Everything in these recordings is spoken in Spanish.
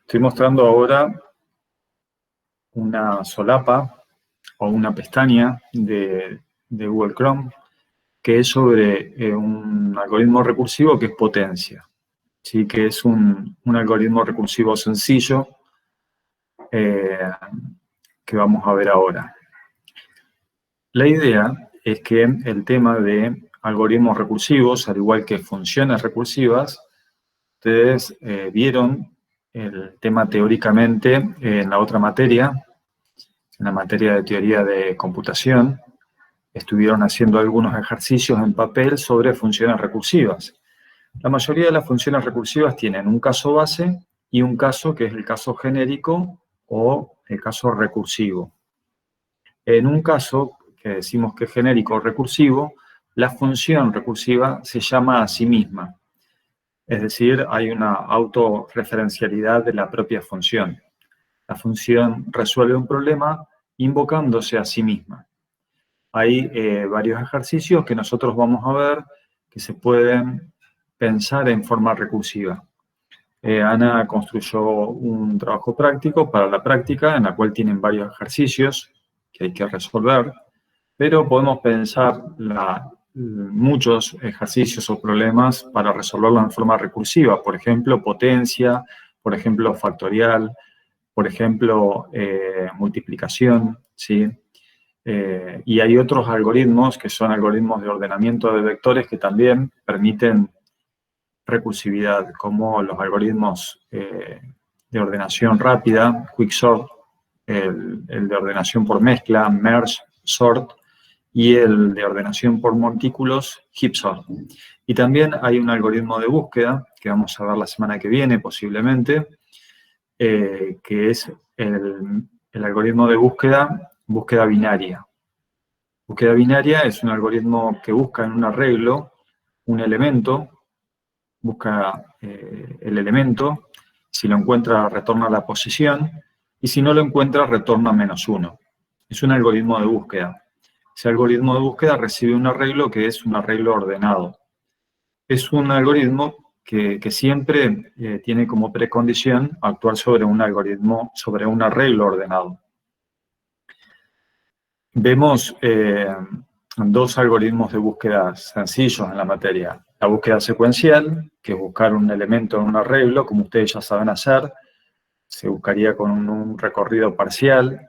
Estoy mostrando ahora una solapa o una pestaña de Google Chrome que es sobre un algoritmo recursivo que es potencia, ¿sí? Que es un algoritmo recursivo sencillo eh, que vamos a ver ahora. La idea es que el tema de algoritmos recursivos, al igual que funciones recursivas, ustedes vieron el tema teóricamente en la otra materia, en la materia de teoría de computación. Estuvieron haciendo algunos ejercicios en papel sobre funciones recursivas. La mayoría de las funciones recursivas tienen un caso base y un caso que es el caso genérico o el caso recursivo. En un caso que decimos que es genérico o recursivo, la función recursiva se llama a sí misma. Es decir, hay una autorreferencialidad de la propia función. La función resuelve un problema invocándose a sí misma. Hay varios ejercicios que nosotros vamos a ver que se pueden pensar en forma recursiva. Ana construyó un trabajo práctico para la práctica en la cual tienen varios ejercicios que hay que resolver, pero podemos pensar muchos ejercicios o problemas para resolverlos en forma recursiva. Por ejemplo, potencia, por ejemplo, factorial, por ejemplo, multiplicación, ¿sí? Y hay otros algoritmos que son algoritmos de ordenamiento de vectores que también permiten recursividad, como los algoritmos de ordenación rápida, quicksort, el de ordenación por mezcla, merge sort, y el de ordenación por montículos, heapsort. Y también hay un algoritmo de búsqueda, que vamos a ver la semana que viene posiblemente, que es el algoritmo de búsqueda binaria. Búsqueda binaria es un algoritmo que busca en un arreglo un elemento, busca el elemento, si lo encuentra retorna la posición, y si no lo encuentra retorna -1. Es un algoritmo de búsqueda. Ese algoritmo de búsqueda recibe un arreglo que es un arreglo ordenado. Es un algoritmo que siempre tiene como precondición actuar sobre un algoritmo, sobre un arreglo ordenado. Vemos dos algoritmos de búsqueda sencillos en la materia. La búsqueda secuencial, que es buscar un elemento en un arreglo, como ustedes ya saben hacer, se buscaría con un recorrido parcial,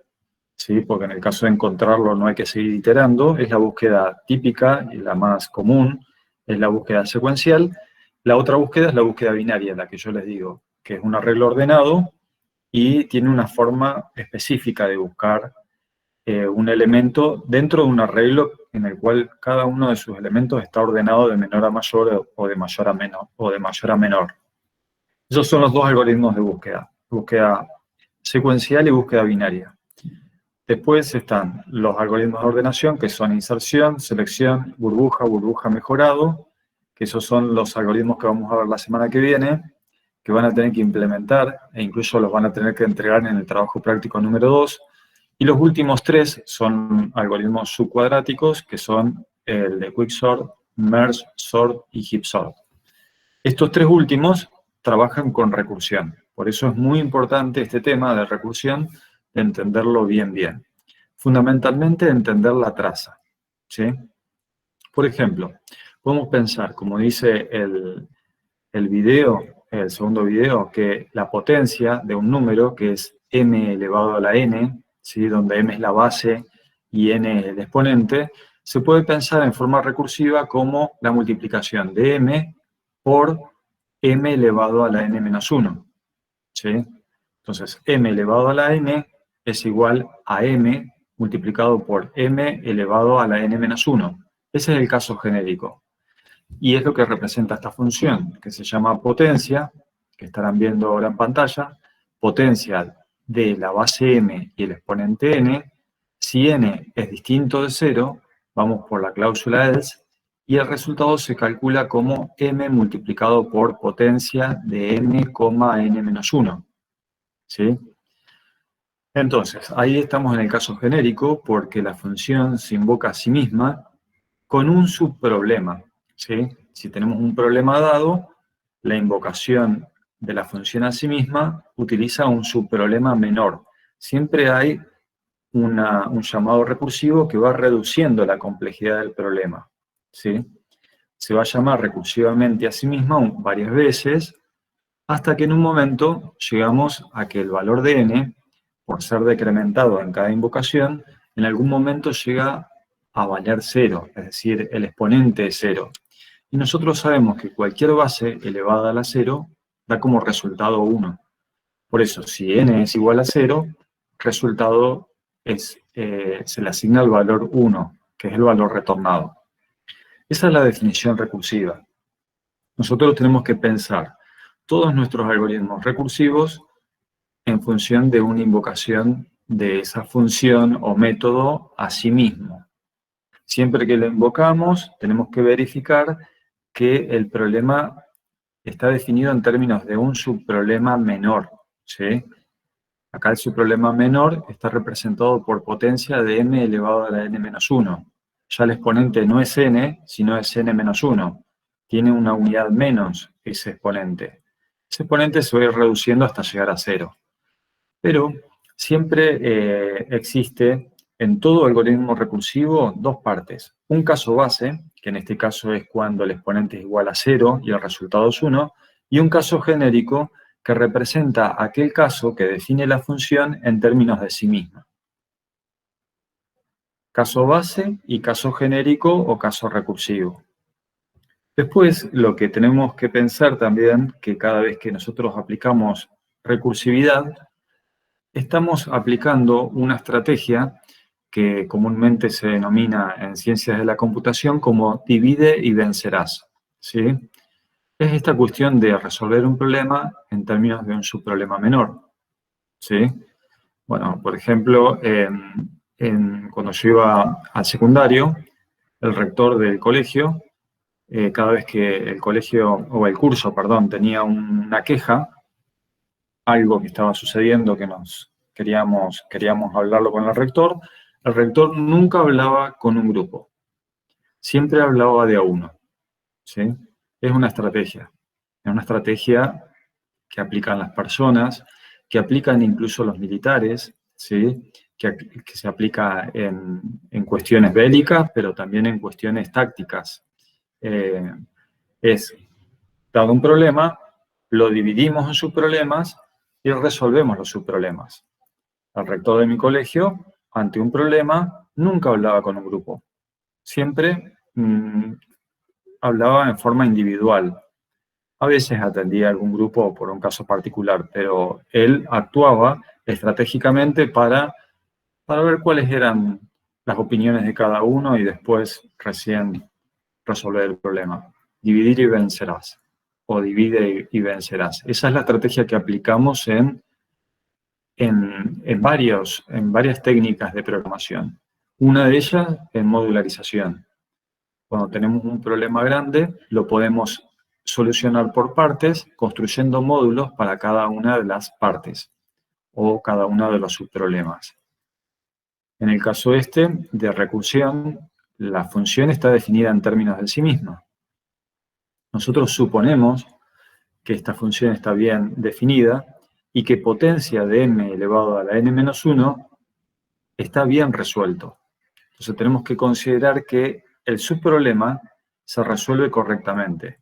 ¿sí? Porque en el caso de encontrarlo no hay que seguir iterando. Es la búsqueda típica y la más común, es la búsqueda secuencial. La otra búsqueda es la búsqueda binaria, la que yo les digo, que es un arreglo ordenado y tiene una forma específica de buscar un elemento dentro de un arreglo en el cual cada uno de sus elementos está ordenado de menor a mayor o de mayor a menor. Esos son los dos algoritmos de búsqueda secuencial y búsqueda binaria. Después están los algoritmos de ordenación, que son inserción, selección, burbuja, burbuja mejorado, que esos son los algoritmos que vamos a ver la semana que viene, que van a tener que implementar e incluso los van a tener que entregar en el trabajo práctico número 2. Y los últimos tres son algoritmos subcuadráticos, que son el de quicksort, merge sort y heapsort. Estos tres últimos trabajan con recursión. Por eso es muy importante este tema de recursión, de entenderlo bien. Fundamentalmente, entender la traza, ¿sí? Por ejemplo, podemos pensar, como dice el segundo video, que la potencia de un número, que es m elevado a la n, ¿sí? Donde m es la base y n es el exponente, se puede pensar en forma recursiva como la multiplicación de m por m elevado a la n-1, ¿sí? Entonces, m elevado a la n es igual a m multiplicado por m elevado a la n-1. Ese es el caso genérico. Y es lo que representa esta función, que se llama potencia, que estarán viendo ahora en pantalla, potencia de la base m y el exponente n. Si n es distinto de 0, vamos por la cláusula else, y el resultado se calcula como m multiplicado por potencia de n, n-1. ¿Sí? Entonces, ahí estamos en el caso genérico, porque la función se invoca a sí misma con un subproblema, ¿sí? Si tenemos un problema dado, la invocación de la función a sí misma utiliza un subproblema menor. Siempre hay un llamado recursivo que va reduciendo la complejidad del problema, ¿sí? Se va a llamar recursivamente a sí misma varias veces, hasta que en un momento llegamos a que el valor de n, por ser decrementado en cada invocación, en algún momento llega a valer 0, es decir, el exponente es 0. Y nosotros sabemos que cualquier base elevada a la 0 da como resultado 1. Por eso, si n es igual a 0, resultado se le asigna el valor 1, que es el valor retornado. Esa es la definición recursiva. Nosotros tenemos que pensar todos nuestros algoritmos recursivos en función de una invocación de esa función o método a sí mismo. Siempre que lo invocamos, tenemos que verificar que el problema está definido en términos de un subproblema menor, ¿sí? Acá el subproblema menor está representado por potencia de m elevado a la n-1. Ya el exponente no es n, sino es n-1. Tiene una unidad menos ese exponente. Ese exponente se va a ir reduciendo hasta llegar a 0. Pero siempre existe en todo algoritmo recursivo dos partes. Un caso base, que en este caso es cuando el exponente es igual a 0 y el resultado es 1, y un caso genérico que representa aquel caso que define la función en términos de sí misma. Caso base y caso genérico o caso recursivo. Después, lo que tenemos que pensar también, que cada vez que nosotros aplicamos recursividad, estamos aplicando una estrategia que comúnmente se denomina en ciencias de la computación como divide y vencerás, ¿sí? Es esta cuestión de resolver un problema en términos de un subproblema menor, ¿sí? Bueno, por ejemplo, cuando yo iba al secundario, el rector del colegio, cada vez que el colegio, o el curso, perdón, tenía una queja, algo que estaba sucediendo que queríamos hablarlo con el rector nunca hablaba con un grupo, siempre hablaba de a uno, ¿sí? Es una estrategia que aplican las personas, que aplican incluso los militares, ¿sí? Que se aplica en cuestiones bélicas, pero también en cuestiones tácticas. Es, dado un problema, lo dividimos en subproblemas y resolvemos los subproblemas. El rector de mi colegio, ante un problema, nunca hablaba con un grupo. Siempre hablaba en forma individual. A veces atendía a algún grupo por un caso particular, pero él actuaba estratégicamente para ver cuáles eran las opiniones de cada uno y después recién resolver el problema. Dividir y vencerás, o divide y vencerás. Esa es la estrategia que aplicamos en varias técnicas de programación. Una de ellas es modularización. Cuando tenemos un problema grande, lo podemos solucionar por partes, construyendo módulos para cada una de las partes o cada uno de los subproblemas. En el caso de recursión, la función está definida en términos de sí misma. Nosotros suponemos que esta función está bien definida y que potencia de m elevado a la n-1 está bien resuelto. Entonces tenemos que considerar que el subproblema se resuelve correctamente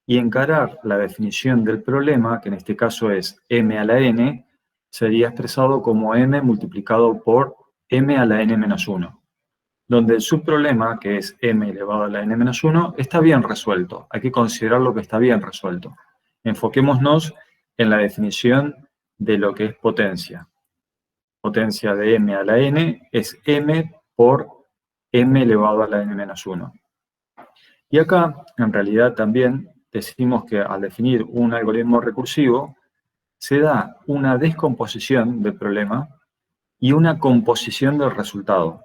y encarar la definición del problema, que en este caso es m a la n, sería expresado como m multiplicado por m a la n-1, donde el subproblema, que es m elevado a la n-1, está bien resuelto. Hay que considerarlo que está bien resuelto. Enfoquémonos en la definición de lo que es potencia. Potencia de m a la n es m por m elevado a la n-1. Y acá, en realidad, también decimos que al definir un algoritmo recursivo, se da una descomposición del problema y una composición del resultado.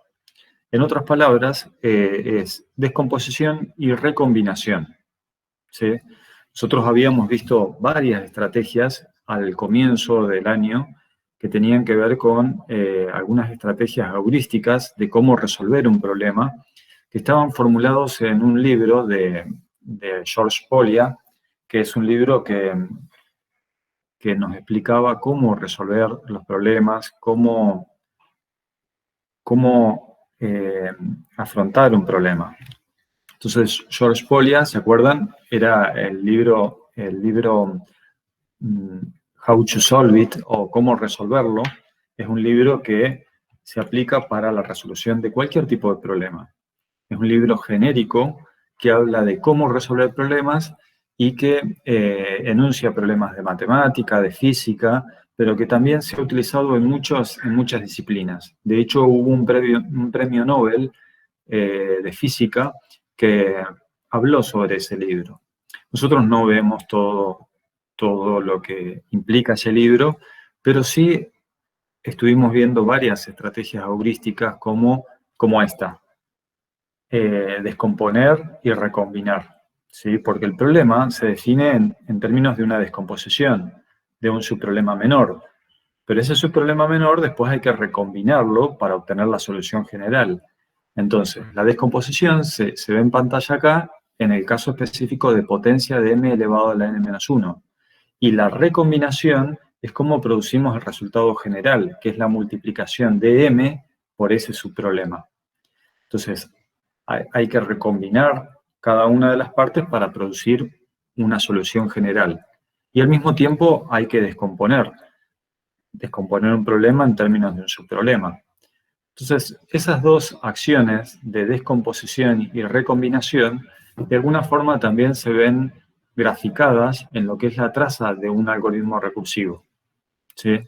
En otras palabras, es descomposición y recombinación, ¿sí? Nosotros habíamos visto varias estrategias al comienzo del año que tenían que ver con algunas estrategias heurísticas de cómo resolver un problema, que estaban formulados en un libro de George Polya, que es un libro que que nos explicaba cómo resolver los problemas, cómo afrontar un problema. Entonces, George Polya, ¿se acuerdan? Era el libro How to Solve It, o Cómo resolverlo. Es un libro que se aplica para la resolución de cualquier tipo de problema. Es un libro genérico que habla de cómo resolver problemas y que enuncia problemas de matemática, de física, pero que también se ha utilizado en muchas disciplinas. De hecho, hubo un premio Nobel de física que habló sobre ese libro. Nosotros no vemos todo lo que implica ese libro, pero sí estuvimos viendo varias estrategias heurísticas como esta. Descomponer y recombinar, ¿sí? Porque el problema se define en términos de una descomposición, de un subproblema menor. Pero ese subproblema menor después hay que recombinarlo para obtener la solución general. Entonces, la descomposición se ve en pantalla acá, en el caso específico de potencia de m elevado a la n-1. Y la recombinación es cómo producimos el resultado general, que es la multiplicación de m por ese subproblema. Entonces, hay que recombinar cada una de las partes para producir una solución general. Y al mismo tiempo hay que descomponer un problema en términos de un subproblema. Entonces, esas dos acciones de descomposición y recombinación, de alguna forma también se ven graficadas en lo que es la traza de un algoritmo recursivo, ¿sí?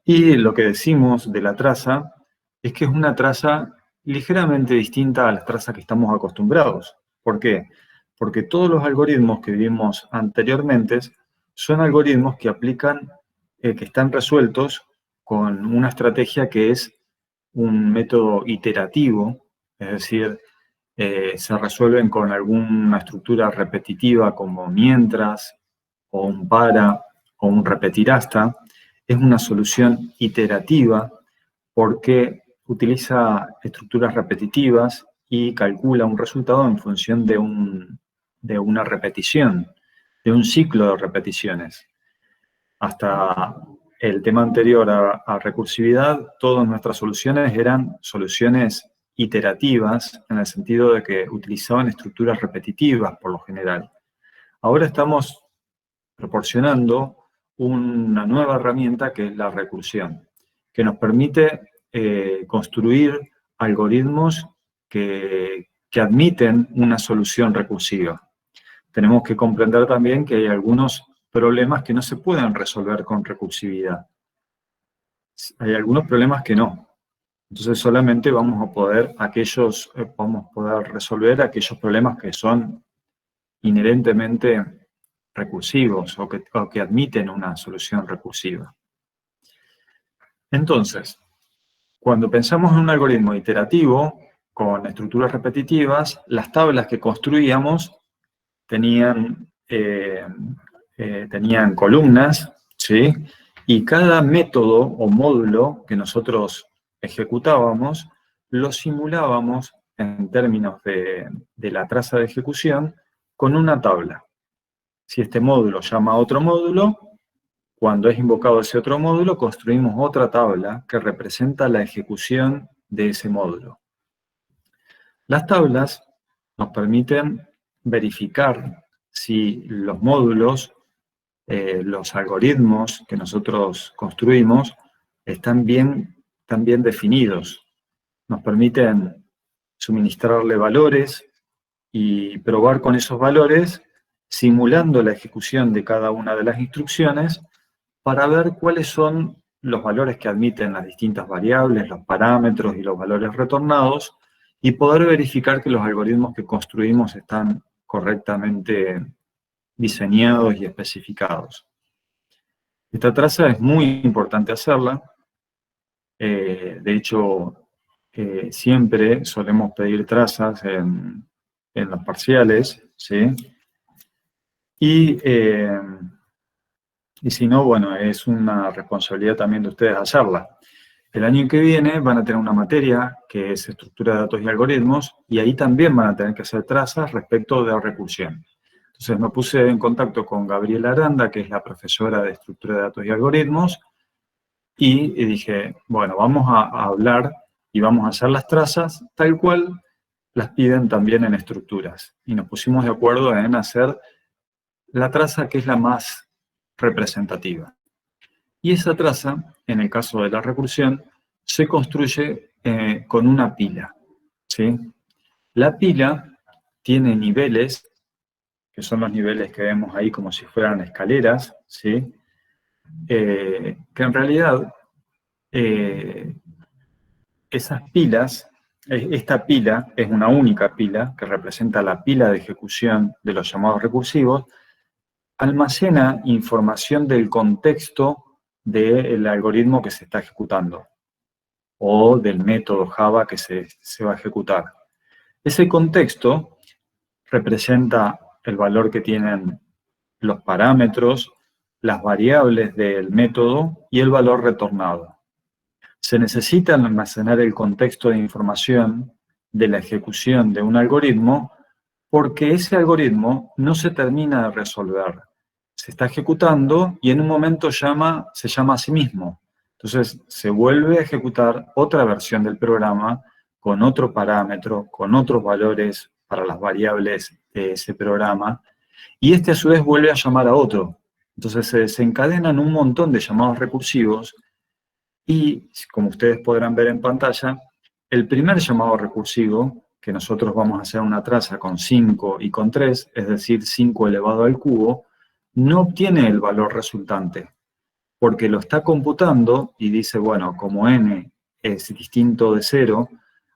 Y lo que decimos de la traza es que es una traza ligeramente distinta a las trazas que estamos acostumbrados. ¿Por qué? Porque todos los algoritmos que vimos anteriormente son algoritmos que aplican, que están resueltos con una estrategia que es un método iterativo, es decir, se resuelven con alguna estructura repetitiva como mientras, o un para, o un repetir hasta. Es una solución iterativa porque utiliza estructuras repetitivas y calcula un resultado en función de una repetición, de un ciclo de repeticiones. Hasta el tema anterior a recursividad, todas nuestras soluciones eran soluciones iterativas, en el sentido de que utilizaban estructuras repetitivas por lo general. Ahora estamos proporcionando una nueva herramienta que es la recursión, que nos permite construir algoritmos que admiten una solución recursiva. Tenemos que comprender también que hay algunos problemas que no se pueden resolver con recursividad. Hay algunos problemas que no. Entonces solamente vamos a poder resolver aquellos problemas que son inherentemente recursivos o que admiten una solución recursiva. Entonces, cuando pensamos en un algoritmo iterativo con estructuras repetitivas, las tablas que construíamos tenían columnas, ¿sí? Y cada método o módulo que nosotros ejecutábamos, lo simulábamos en términos de la traza de ejecución con una tabla. Si este módulo llama a otro módulo, cuando es invocado ese otro módulo, construimos otra tabla que representa la ejecución de ese módulo. Las tablas nos permiten verificar si los módulos, los algoritmos que nosotros construimos, están bien definidos. Nos permiten suministrarle valores y probar con esos valores, simulando la ejecución de cada una de las instrucciones, para ver cuáles son los valores que admiten las distintas variables, los parámetros y los valores retornados, y poder verificar que los algoritmos que construimos están correctamente diseñados y especificados. Esta traza es muy importante hacerla. De hecho, siempre solemos pedir trazas en los parciales, ¿sí? Y si no, bueno, es una responsabilidad también de ustedes hacerla. El año que viene van a tener una materia que es estructura de datos y algoritmos, y ahí también van a tener que hacer trazas respecto de recursión. Entonces me puse en contacto con Gabriela Aranda, que es la profesora de estructura de datos y algoritmos, y dije, bueno, vamos a hablar y vamos a hacer las trazas tal cual las piden también en estructuras. Y nos pusimos de acuerdo en hacer la traza que es la más representativa. Y esa traza, en el caso de la recursión, se construye con una pila, ¿sí? La pila tiene niveles, que son los niveles que vemos ahí como si fueran escaleras, ¿sí? Que en realidad esas pilas, esta pila es una única pila que representa la pila de ejecución de los llamados recursivos, almacena información del contexto del algoritmo que se está ejecutando o del método Java que se va a ejecutar. Ese contexto representa el valor que tienen los parámetros, las variables del método y el valor retornado. Se necesita almacenar el contexto de información de la ejecución de un algoritmo porque ese algoritmo no se termina de resolver. Se está ejecutando y en un momento se llama a sí mismo. Entonces se vuelve a ejecutar otra versión del programa con otro parámetro, con otros valores para las variables de ese programa, y este a su vez vuelve a llamar a otro. Entonces se desencadenan un montón de llamados recursivos y, como ustedes podrán ver en pantalla, el primer llamado recursivo, que nosotros vamos a hacer una traza con 5 y con 3, es decir, 5 elevado al cubo, no obtiene el valor resultante, porque lo está computando y dice, bueno, como n es distinto de 0,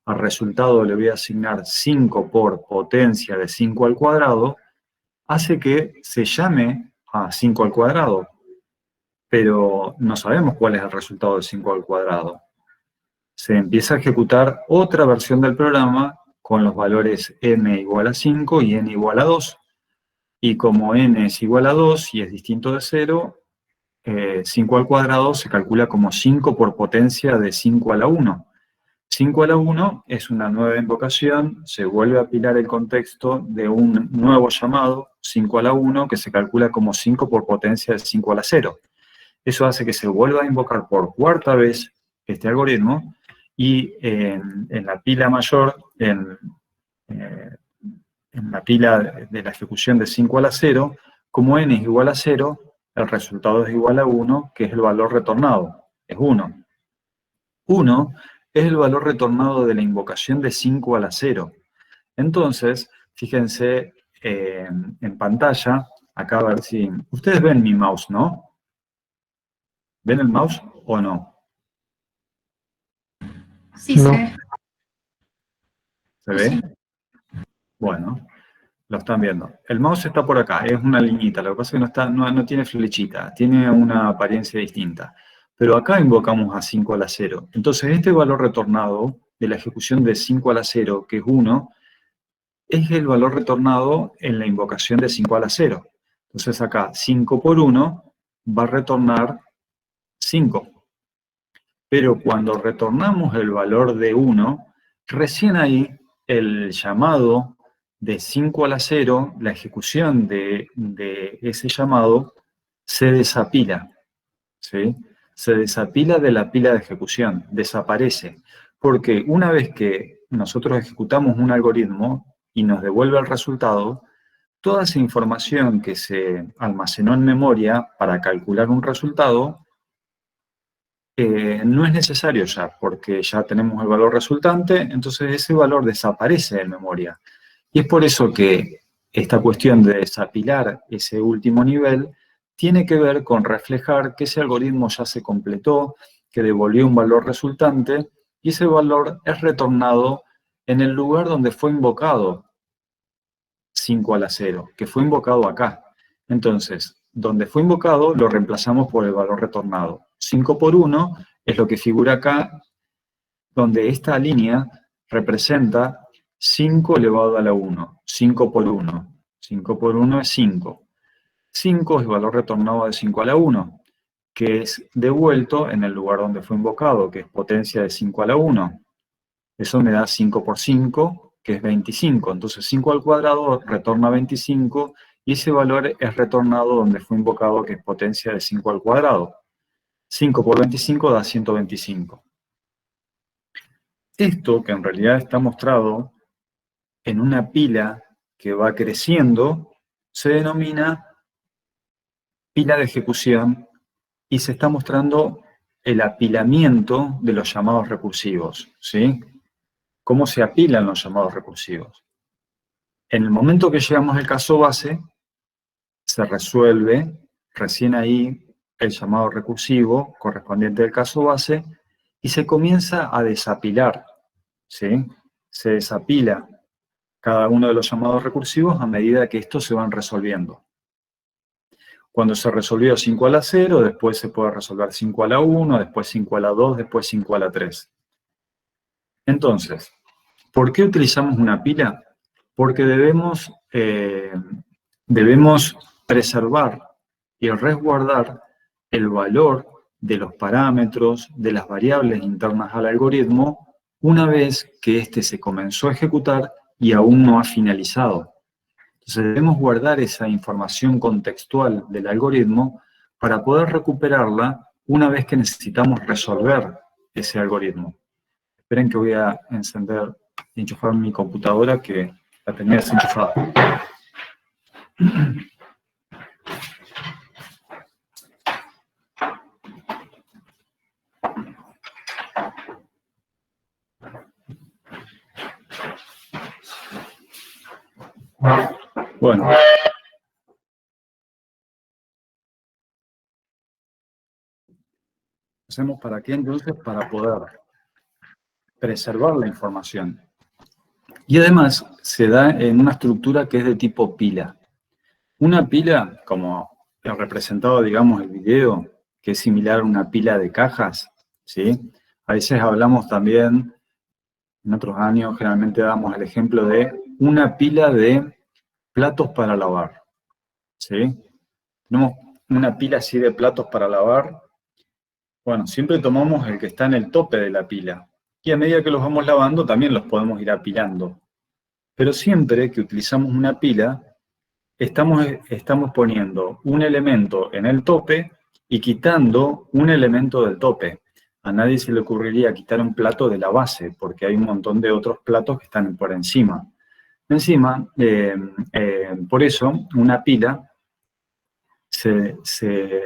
al resultado le voy a asignar 5 por potencia de 5 al cuadrado, hace que se llame a 5 al cuadrado, pero no sabemos cuál es el resultado de 5 al cuadrado. Se empieza a ejecutar otra versión del programa con los valores n igual a 5 y n igual a 2. Y como n es igual a 2 y es distinto de 0, 5 al cuadrado se calcula como 5 por potencia de 5 a la 1. 5 a la 1 es una nueva invocación, se vuelve a apilar el contexto de un nuevo llamado, 5 a la 1, que se calcula como 5 por potencia de 5 a la 0. Eso hace que se vuelva a invocar por cuarta vez este algoritmo y en la pila mayor, en la pila de la ejecución de 5 a la 0, como n es igual a 0, el resultado es igual a 1, que es el valor retornado, es 1. 1 es el valor retornado de la invocación de 5 a la 0. Entonces, fíjense en pantalla, acá a ver si... Ustedes ven mi mouse, ¿no? ¿Ven el mouse o no? Sí, No. ¿Se ve? Sí. Bueno, lo están viendo. El mouse está por acá, es una liñita, lo que pasa es que no tiene flechita, tiene una apariencia distinta. Pero acá invocamos a 5 a la 0. Entonces, este valor retornado de la ejecución de 5 a la 0, que es 1, es el valor retornado en la invocación de 5 a la 0. Entonces acá, 5 por 1 va a retornar 5. Pero cuando retornamos el valor de 1, recién ahí el llamado de 5 a la 0, la ejecución de ese llamado, se desapila, ¿sí? Se desapila de la pila de ejecución, desaparece. Porque una vez que nosotros ejecutamos un algoritmo y nos devuelve el resultado, toda esa información que se almacenó en memoria para calcular un resultado, no es necesario ya, porque ya tenemos el valor resultante, entonces ese valor desaparece en memoria. Y es por eso que esta cuestión de desapilar ese último nivel tiene que ver con reflejar que ese algoritmo ya se completó, que devolvió un valor resultante, y ese valor es retornado en el lugar donde fue invocado 5 a la 0, que fue invocado acá. Entonces, donde fue invocado lo reemplazamos por el valor retornado. 5 por 1 es lo que figura acá, donde esta línea representa 5 elevado a la 1. 5 por 1. 5 por 1 es 5. 5 es el valor retornado de 5 a la 1, que es devuelto en el lugar donde fue invocado, que es potencia de 5 a la 1. Eso me da 5 por 5, que es 25. Entonces 5 al cuadrado retorna 25 y ese valor es retornado donde fue invocado, que es potencia de 5 al cuadrado. 5 por 25 da 125. Esto, que en realidad está mostrado en una pila que va creciendo, se denomina pila de ejecución y se está mostrando el apilamiento de los llamados recursivos, ¿sí? ¿Cómo se apilan los llamados recursivos? En el momento que llegamos al caso base, se resuelve recién ahí el llamado recursivo correspondiente al caso base y se comienza a desapilar, ¿sí? Se desapila cada uno de los llamados recursivos a medida que estos se van resolviendo. Cuando se resolvió 5 a la 0, después se puede resolver 5 a la 1, después 5 a la 2, después 5 a la 3. Entonces, ¿por qué utilizamos una pila? Porque debemos preservar y resguardar el valor de los parámetros, de las variables internas al algoritmo, una vez que éste se comenzó a ejecutar y aún no ha finalizado. Entonces debemos guardar esa información contextual del algoritmo para poder recuperarla una vez que necesitamos resolver ese algoritmo. Esperen que voy a encender y enchufar mi computadora que la tenía desenchufada. Bueno. ¿Hacemos para qué entonces? Para poder preservar la información. Y además se da en una estructura que es de tipo pila. Una pila, como he representado, digamos, el video, que es similar a una pila de cajas, ¿sí? A veces hablamos también, en otros años generalmente damos el ejemplo de una pila de platos para lavar, ¿sí? Tenemos una pila así de platos para lavar. Bueno, siempre tomamos el que está en el tope de la pila. Y a medida que los vamos lavando, también los podemos ir apilando. Pero siempre que utilizamos una pila, estamos poniendo un elemento en el tope y quitando un elemento del tope. A nadie se le ocurriría quitar un plato de la base, porque hay un montón de otros platos que están por encima. Por eso, una pila se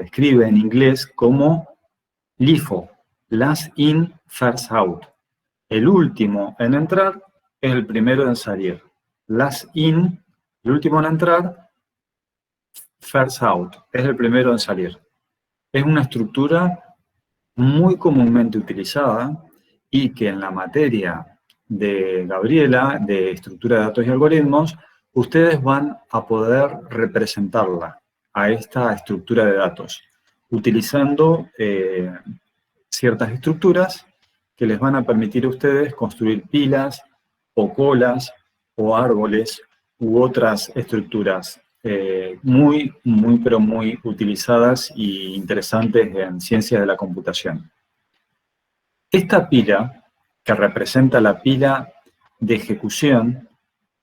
escribe en inglés como LIFO, last in, first out. El último en entrar es el primero en salir. Last in, el último en entrar, first out, es el primero en salir. Es una estructura muy comúnmente utilizada y que en la materia de Gabriela, de estructura de datos y algoritmos, ustedes van a poder representarla a esta estructura de datos, utilizando ciertas estructuras que les van a permitir a ustedes construir pilas o colas o árboles u otras estructuras muy utilizadas e interesantes en ciencias de la computación. Esta pila, que representa la pila de ejecución,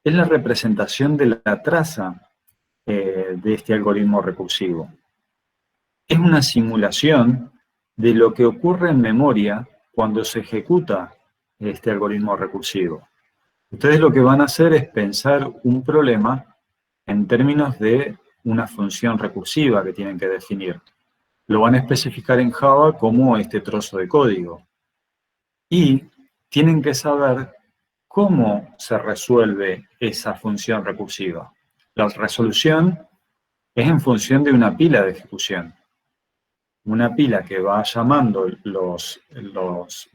es la representación de la traza de este algoritmo recursivo. Es una simulación de lo que ocurre en memoria cuando se ejecuta este algoritmo recursivo. Ustedes lo que van a hacer es pensar un problema en términos de una función recursiva que tienen que definir. Lo van a especificar en Java como este trozo de código. Y tienen que saber cómo se resuelve esa función recursiva. La resolución es en función de una pila de ejecución. Una pila que va llamando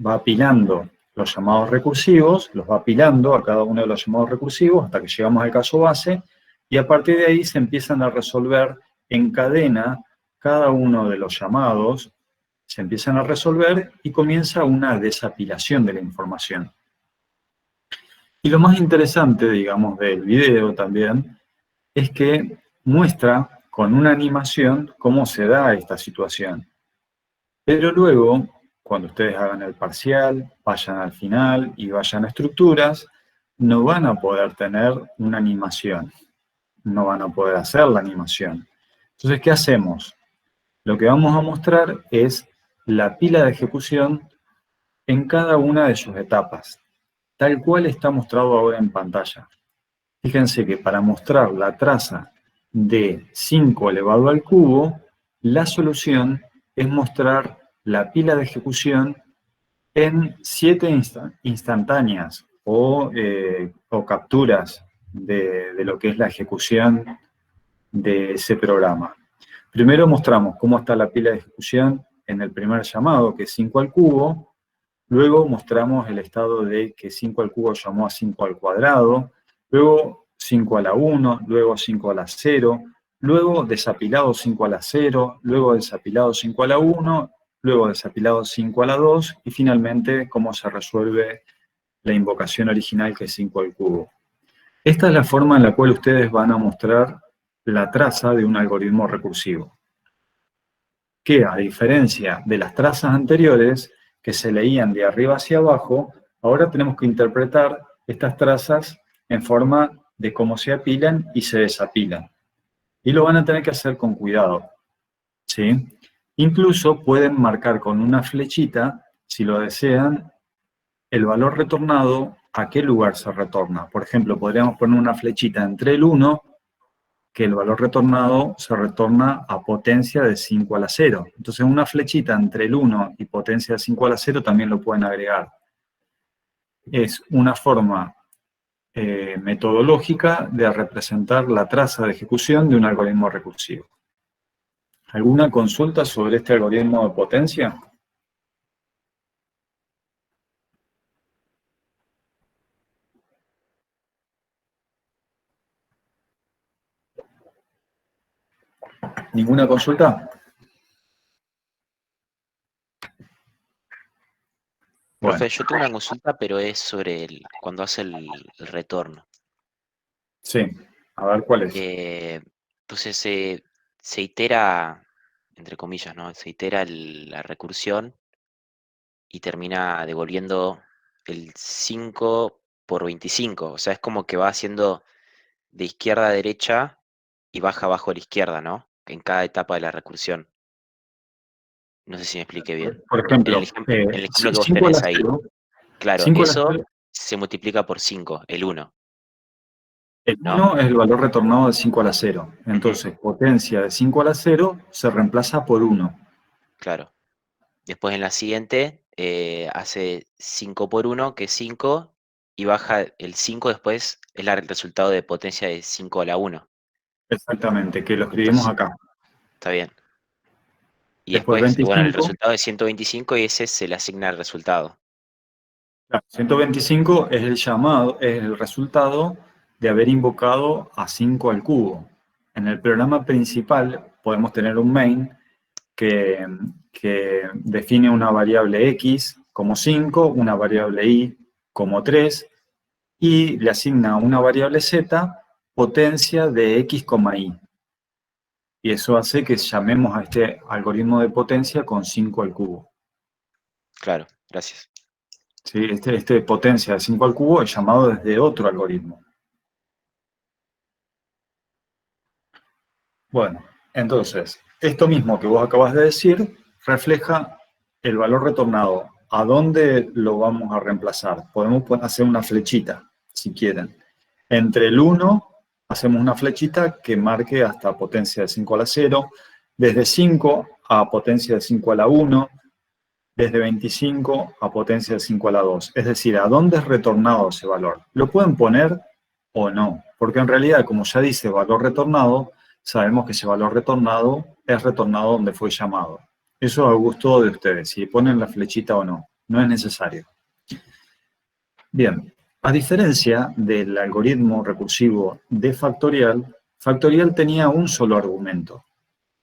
va apilando los llamados recursivos, los va apilando a cada uno de los llamados recursivos hasta que llegamos al caso base, y a partir de ahí se empiezan a resolver en cadena cada uno de los llamados, se empiezan a resolver y comienza una desapilación de la información. Y lo más interesante, digamos, del video también, es que muestra con una animación cómo se da esta situación. Pero luego, cuando ustedes hagan el parcial, vayan al final y vayan a estructuras, no van a poder tener una animación. no van a poder hacer la animación. Entonces, ¿qué hacemos? Lo que vamos a mostrar es la pila de ejecución en cada una de sus etapas, tal cual está mostrado ahora en pantalla. Fíjense que para mostrar la traza de 5 elevado al cubo, la solución es mostrar la pila de ejecución en 7 instantáneas o capturas de lo que es la ejecución de ese programa. Primero mostramos cómo está la pila de ejecución en el primer llamado, que es 5 al cubo. Luego mostramos el estado de que 5 al cubo llamó a 5 al cuadrado. Luego 5 a la 1, luego 5 a la 0. Luego desapilado 5 a la 0. Luego desapilado 5 a la 1. Luego desapilado 5 a la 2. Y finalmente cómo se resuelve la invocación original, que es 5 al cubo. Esta es la forma en la cual ustedes van a mostrar la traza de un algoritmo recursivo, que a diferencia de las trazas anteriores, que se leían de arriba hacia abajo, ahora tenemos que interpretar estas trazas en forma de cómo se apilan y se desapilan. Y lo van a tener que hacer con cuidado, ¿sí? Incluso pueden marcar con una flechita, si lo desean, el valor retornado, a qué lugar se retorna. Por ejemplo, podríamos poner una flechita entre el 1, que el valor retornado se retorna a potencia de 5 a la 0. Entonces, una flechita entre el 1 y potencia de 5 a la 0 también lo pueden agregar. Es una forma metodológica de representar la traza de ejecución de un algoritmo recursivo. ¿Alguna consulta sobre este algoritmo de potencia? ¿Ninguna consulta? Bueno, Profe, yo tengo una consulta, pero es sobre cuando hace el retorno. sí. A ver, ¿cuál es? Entonces se itera, entre comillas, ¿no? Se itera la recursión y termina devolviendo el 5 por 25. O sea, es como que va haciendo de izquierda a derecha y baja abajo a la izquierda, ¿no? En cada etapa de la recursión. No sé si me expliqué bien. Por En ejemplo, el ejemplo que vos 5 a la tenés ahí. 0. Claro, 5 a la eso 0. se multiplica por 5, el 1, El ¿no? 1 es el valor retornado de 5 a la 0. Ujú, Entonces, potencia de 5 a la 0 se reemplaza por 1. claro. Después en la siguiente hace 5 por 1, que es 5, y baja el 5 después, es el resultado de potencia de 5 a la 1. Exactamente, que lo escribimos Entonces, acá. está bien. Y Después después, bueno, el 25. resultado es 125 y ese se le asigna el resultado. Claro, 125 es el llamado, es el resultado de haber invocado a 5 al cubo. En el programa principal podemos tener un main que, que define una variable x como 5, una variable y como 3, y le asigna una variable z potencia de x, y. Y eso hace que llamemos a este algoritmo de potencia con 5 al cubo. Claro, gracias. ¿Sí? Este potencia de 5 al cubo es llamado desde otro algoritmo. Bueno, entonces, esto mismo que vos acabas de decir refleja el valor retornado. ¿A dónde lo vamos a reemplazar? Podemos hacer una flechita, si quieren. Entre el 1 hacemos una flechita que marque hasta potencia de 5 a la 0, desde 5 a potencia de 5 a la 1, desde 25 a potencia de 5 a la 2. Es decir, ¿a dónde es retornado ese valor? Lo pueden poner o no, porque en realidad, como ya dice valor retornado, sabemos que ese valor retornado es retornado donde fue llamado. Eso a gusto de ustedes, si ponen la flechita o no, no es necesario. Bien, a diferencia del algoritmo recursivo de factorial, factorial tenía un solo argumento.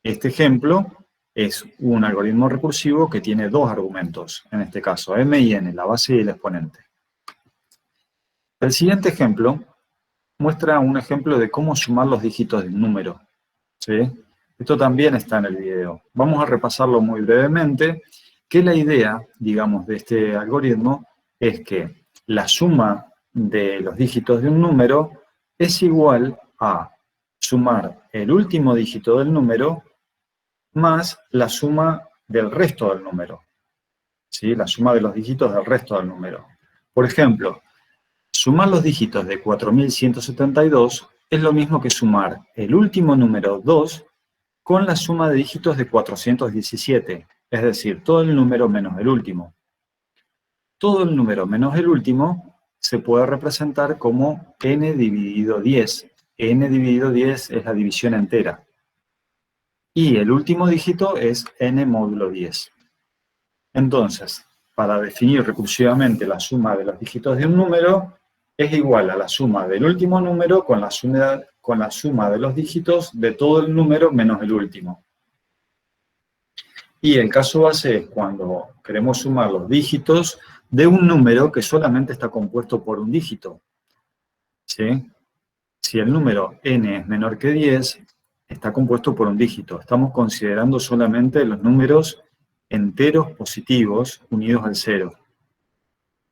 Este ejemplo es un algoritmo recursivo que tiene dos argumentos, en este caso m y n, la base y el exponente. El siguiente ejemplo muestra un ejemplo de cómo sumar los dígitos de un número, ¿sí? Esto también está en el video. Vamos a repasarlo muy brevemente, que la idea, digamos, de este algoritmo es que la suma de los dígitos de un número es igual a sumar el último dígito del número más la suma del resto del número, ¿sí? La suma de los dígitos del resto del número. Por ejemplo, sumar los dígitos de 4172 es lo mismo que sumar el último número 2 con la suma de dígitos de 417, es decir, todo el número menos el último. Todo el número menos el último se puede representar como n dividido 10. N dividido 10 es la división entera. Y el último dígito es n módulo 10. Entonces, para definir recursivamente la suma de los dígitos de un número, es igual a la suma del último número con la suma de los dígitos de todo el número menos el último. Y el caso base es cuando queremos sumar los dígitos de un número que solamente está compuesto por un dígito, ¿sí? Si el número n es menor que 10, está compuesto por un dígito. Estamos considerando solamente los números enteros positivos unidos al 0.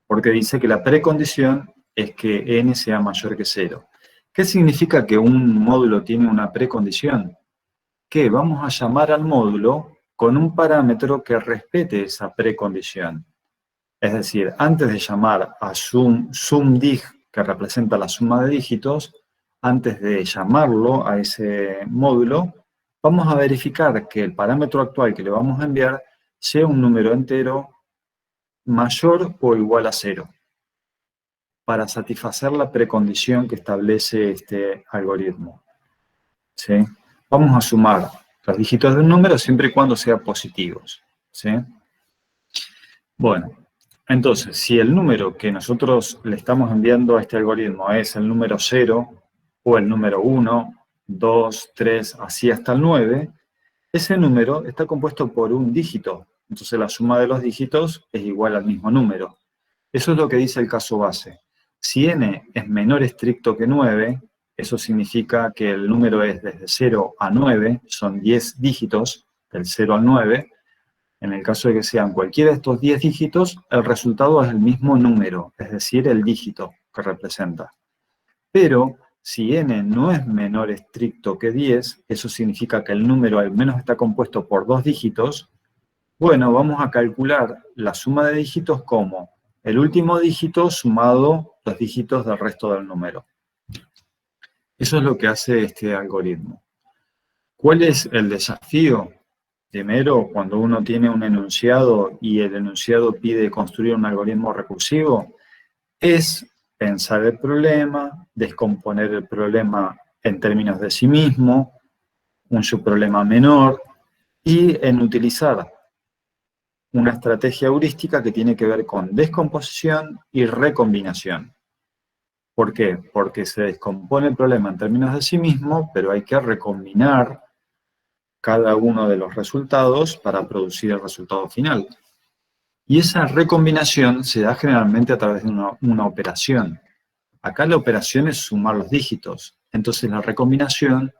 Porque dice que la precondición es que n sea mayor que 0. ¿Qué significa que un módulo tiene una precondición? Que vamos a llamar al módulo con un parámetro que respete esa precondición. Es decir, antes de llamar a sumdig, que representa la suma de dígitos, antes de llamarlo a ese módulo, vamos a verificar que el parámetro actual que le vamos a enviar sea un número entero mayor o igual a 0, para satisfacer la precondición que establece este algoritmo, ¿sí? Vamos a sumar los dígitos de un número siempre y cuando sean positivos, ¿sí? Bueno, entonces, si el número que nosotros le estamos enviando a este algoritmo es el número 0, o el número 1, 2, 3, así hasta el 9, ese número está compuesto por un dígito. Entonces la suma de los dígitos es igual al mismo número. Eso es lo que dice el caso base. Si n es menor estricto que 9, eso significa que el número es desde 0 a 9, son 10 dígitos, del 0 al 9. En el caso de que sean cualquiera de estos 10 dígitos, el resultado es el mismo número, es decir, el dígito que representa. Pero si n no es menor estricto que 10, eso significa que el número al menos está compuesto por 2 dígitos, bueno, vamos a calcular la suma de dígitos como el último dígito sumado los dígitos del resto del número. Eso es lo que hace este algoritmo. ¿Cuál es el desafío? Primero, cuando uno tiene un enunciado y el enunciado pide construir un algoritmo recursivo, es pensar el problema, descomponer el problema en términos de sí mismo, un subproblema menor, y en utilizar una estrategia heurística que tiene que ver con descomposición y recombinación. ¿Por qué? Porque se descompone el problema en términos de sí mismo, pero hay que recombinar cada uno de los resultados para producir el resultado final. Y esa recombinación se da generalmente a través de una operación. Acá la operación es sumar los dígitos. Entonces la recombinación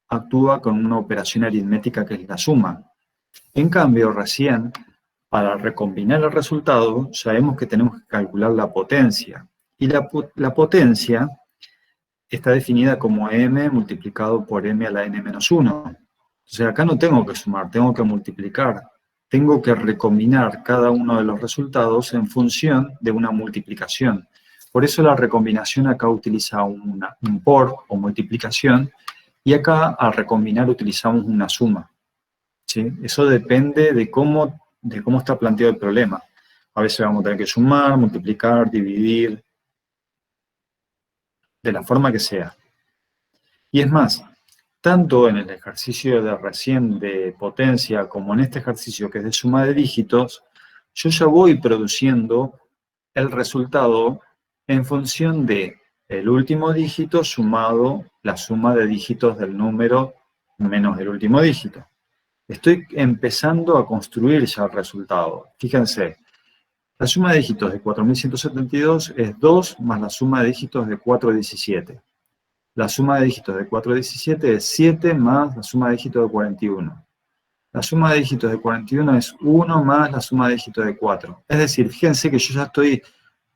actúa con una operación aritmética que es la suma. En cambio, recién, para recombinar el resultado, sabemos que tenemos que calcular la potencia. Y la potencia está definida como m multiplicado por m a la n-1. Entonces acá no tengo que sumar, tengo que multiplicar. Tengo que recombinar cada uno de los resultados en función de una multiplicación. Por eso la recombinación acá utiliza un por o multiplicación, y acá al recombinar utilizamos una suma, ¿sí? Eso depende de cómo está planteado el problema. A veces vamos a tener que sumar, multiplicar, dividir, de la forma que sea. Y es más, tanto en el ejercicio de recién de potencia como en este ejercicio que es de suma de dígitos, yo ya voy produciendo el resultado en función de el último dígito sumado la suma de dígitos del número menos el último dígito. Estoy empezando a construir ya el resultado. Fíjense, la suma de dígitos de 4172 es 2 más la suma de dígitos de 417. La suma de dígitos de 417 es 7 más la suma de dígitos de 41. La suma de dígitos de 41 es 1 más la suma de dígitos de 4. Es decir, fíjense que yo ya estoy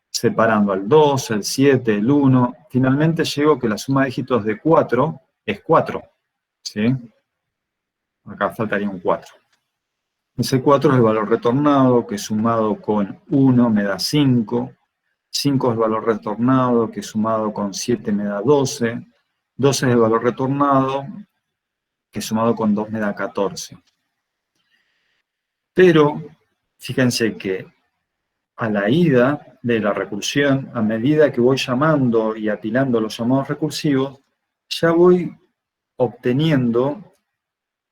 separando al 2, el 7, el 1. Finalmente llego que la suma de dígitos de 4 es 4, ¿sí? Acá faltaría un 4. Ese 4 es el valor retornado, que sumado con 1 me da 5. 5 es el valor retornado, que sumado con 7 me da 12. 12 es el valor retornado, que sumado con 2 me da 14. Pero fíjense que a la ida de la recursión, a medida que voy llamando y apilando los llamados recursivos, ya voy obteniendo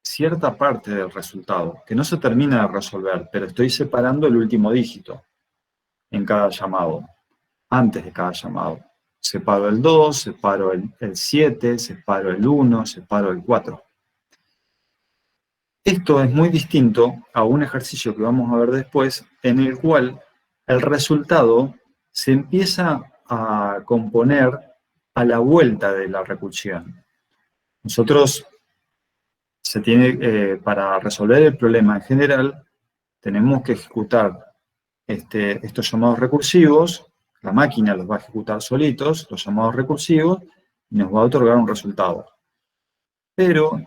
cierta parte del resultado, que no se termina de resolver, pero estoy separando el último dígito en cada llamado, antes de cada llamado. Separo el 2, separo el 7, separo el 1, separo el 4. Esto es muy distinto a un ejercicio que vamos a ver después, en el cual el resultado se empieza a componer a la vuelta de la recursión. Nosotros para resolver el problema en general, tenemos que ejecutar estos llamados recursivos, la máquina los va a ejecutar solitos, los llamados recursivos, y nos va a otorgar un resultado. Pero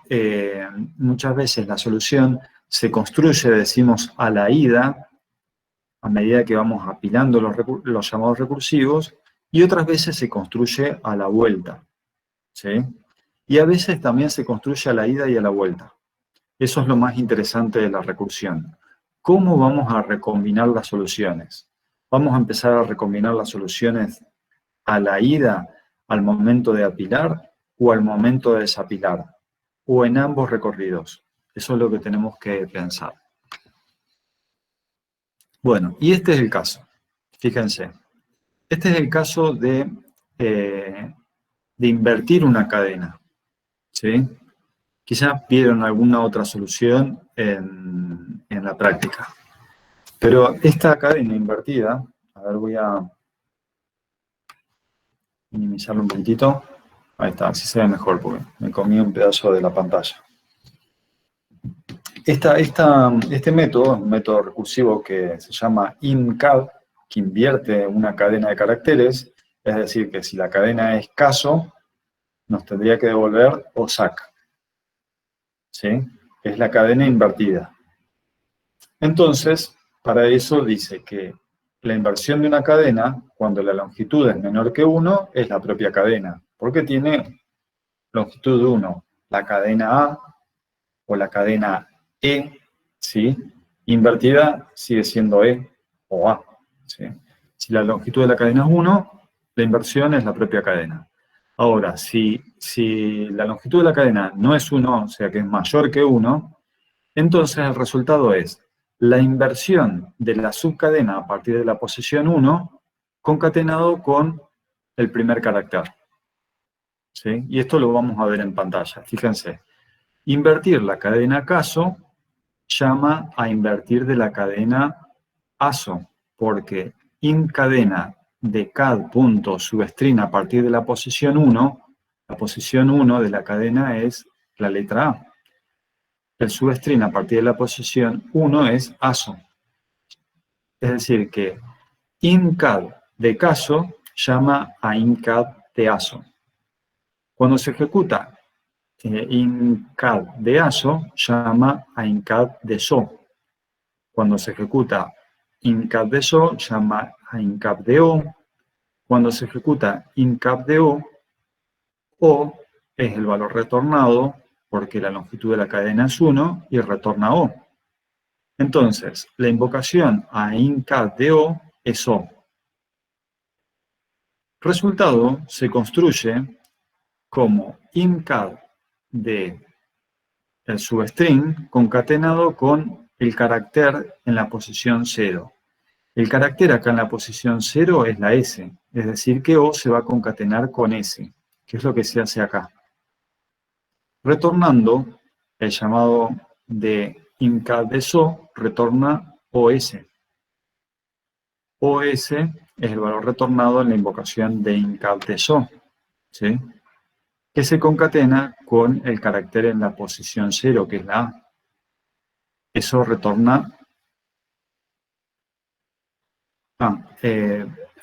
muchas veces la solución se construye, decimos, a la ida, a medida que vamos apilando los llamados recursivos, y otras veces se construye a la vuelta, ¿sí? Y a veces también se construye a la ida y a la vuelta. Eso es lo más interesante de la recursión. ¿Cómo vamos a recombinar las soluciones? ¿Vamos a empezar a recombinar las soluciones a la ida, al momento de apilar, o al momento de desapilar? ¿O en ambos recorridos? Eso es lo que tenemos que pensar. Bueno, y este es el caso. Fíjense. Este es el caso de invertir una cadena, ¿sí? Quizás vieron alguna otra solución en la práctica. Pero esta cadena invertida, a ver, voy a minimizarlo un poquitito. Ahí está, así se ve mejor porque me comí un pedazo de la pantalla. Este método es un método recursivo que se llama INCAD, que invierte una cadena de caracteres, es decir, que si la cadena es caso, nos tendría que devolver OSAC, ¿sí? Es la cadena invertida. Entonces, para eso dice que la inversión de una cadena, cuando la longitud es menor que 1, es la propia cadena, porque tiene longitud 1, la cadena A o la cadena E, ¿sí? Invertida sigue siendo E o A, ¿sí? Si la longitud de la cadena es 1, la inversión es la propia cadena. Ahora, si la longitud de la cadena no es 1, o sea que es mayor que 1, entonces el resultado es la inversión de la subcadena a partir de la posición 1 concatenado con el primer carácter, ¿sí? Y esto lo vamos a ver en pantalla. Fíjense, invertir la cadena caso llama a invertir de la cadena ASO, porque incadena de CAD punto substring a partir de la posición 1, la posición 1 de la cadena es la letra A. El substring a partir de la posición 1 es ASO. Es decir, que incad de caso llama a incad de ASO. Cuando se ejecuta incad de ASO, llama a incad de SO. Cuando se ejecuta incap de SO, llama a incap de O. Cuando se ejecuta incap de O es el valor retornado, porque la longitud de la cadena es 1 y retorna O. Entonces, la invocación a incap de O es O. Resultado se construye como incap de el substring concatenado con el carácter en la posición 0. El carácter acá en la posición 0 es la S, es decir, que O se va a concatenar con S, que es lo que se hace acá. Retornando, el llamado de incap de SO retorna OS. OS es el valor retornado en la invocación de incap de SO, ¿sí? Que se concatena con el carácter en la posición 0, que es la A. Eso retorna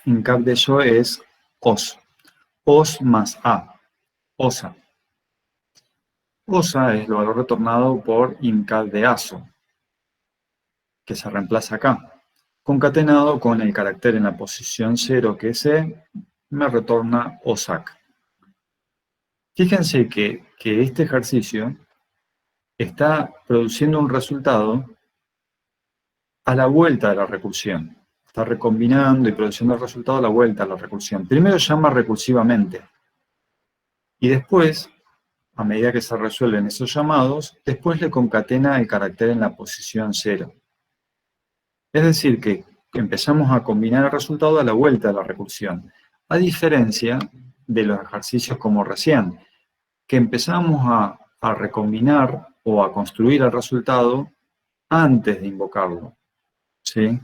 incap de SO es OS. OS más A. OSA. OSA es el valor retornado por INCAD de ASO, que se reemplaza acá. Concatenado con el carácter en la posición 0, que es E, me retorna OSAC. Fíjense que este ejercicio está produciendo un resultado a la vuelta de la recursión. Está recombinando y produciendo el resultado a la vuelta de la recursión. Primero llama recursivamente. Y después, a medida que se resuelven esos llamados, después le concatena el carácter en la posición 0. Es decir, que empezamos a combinar el resultado a la vuelta de la recursión. A diferencia de los ejercicios como recién, que empezamos a recombinar o a construir el resultado antes de invocarlo. ¿Sí?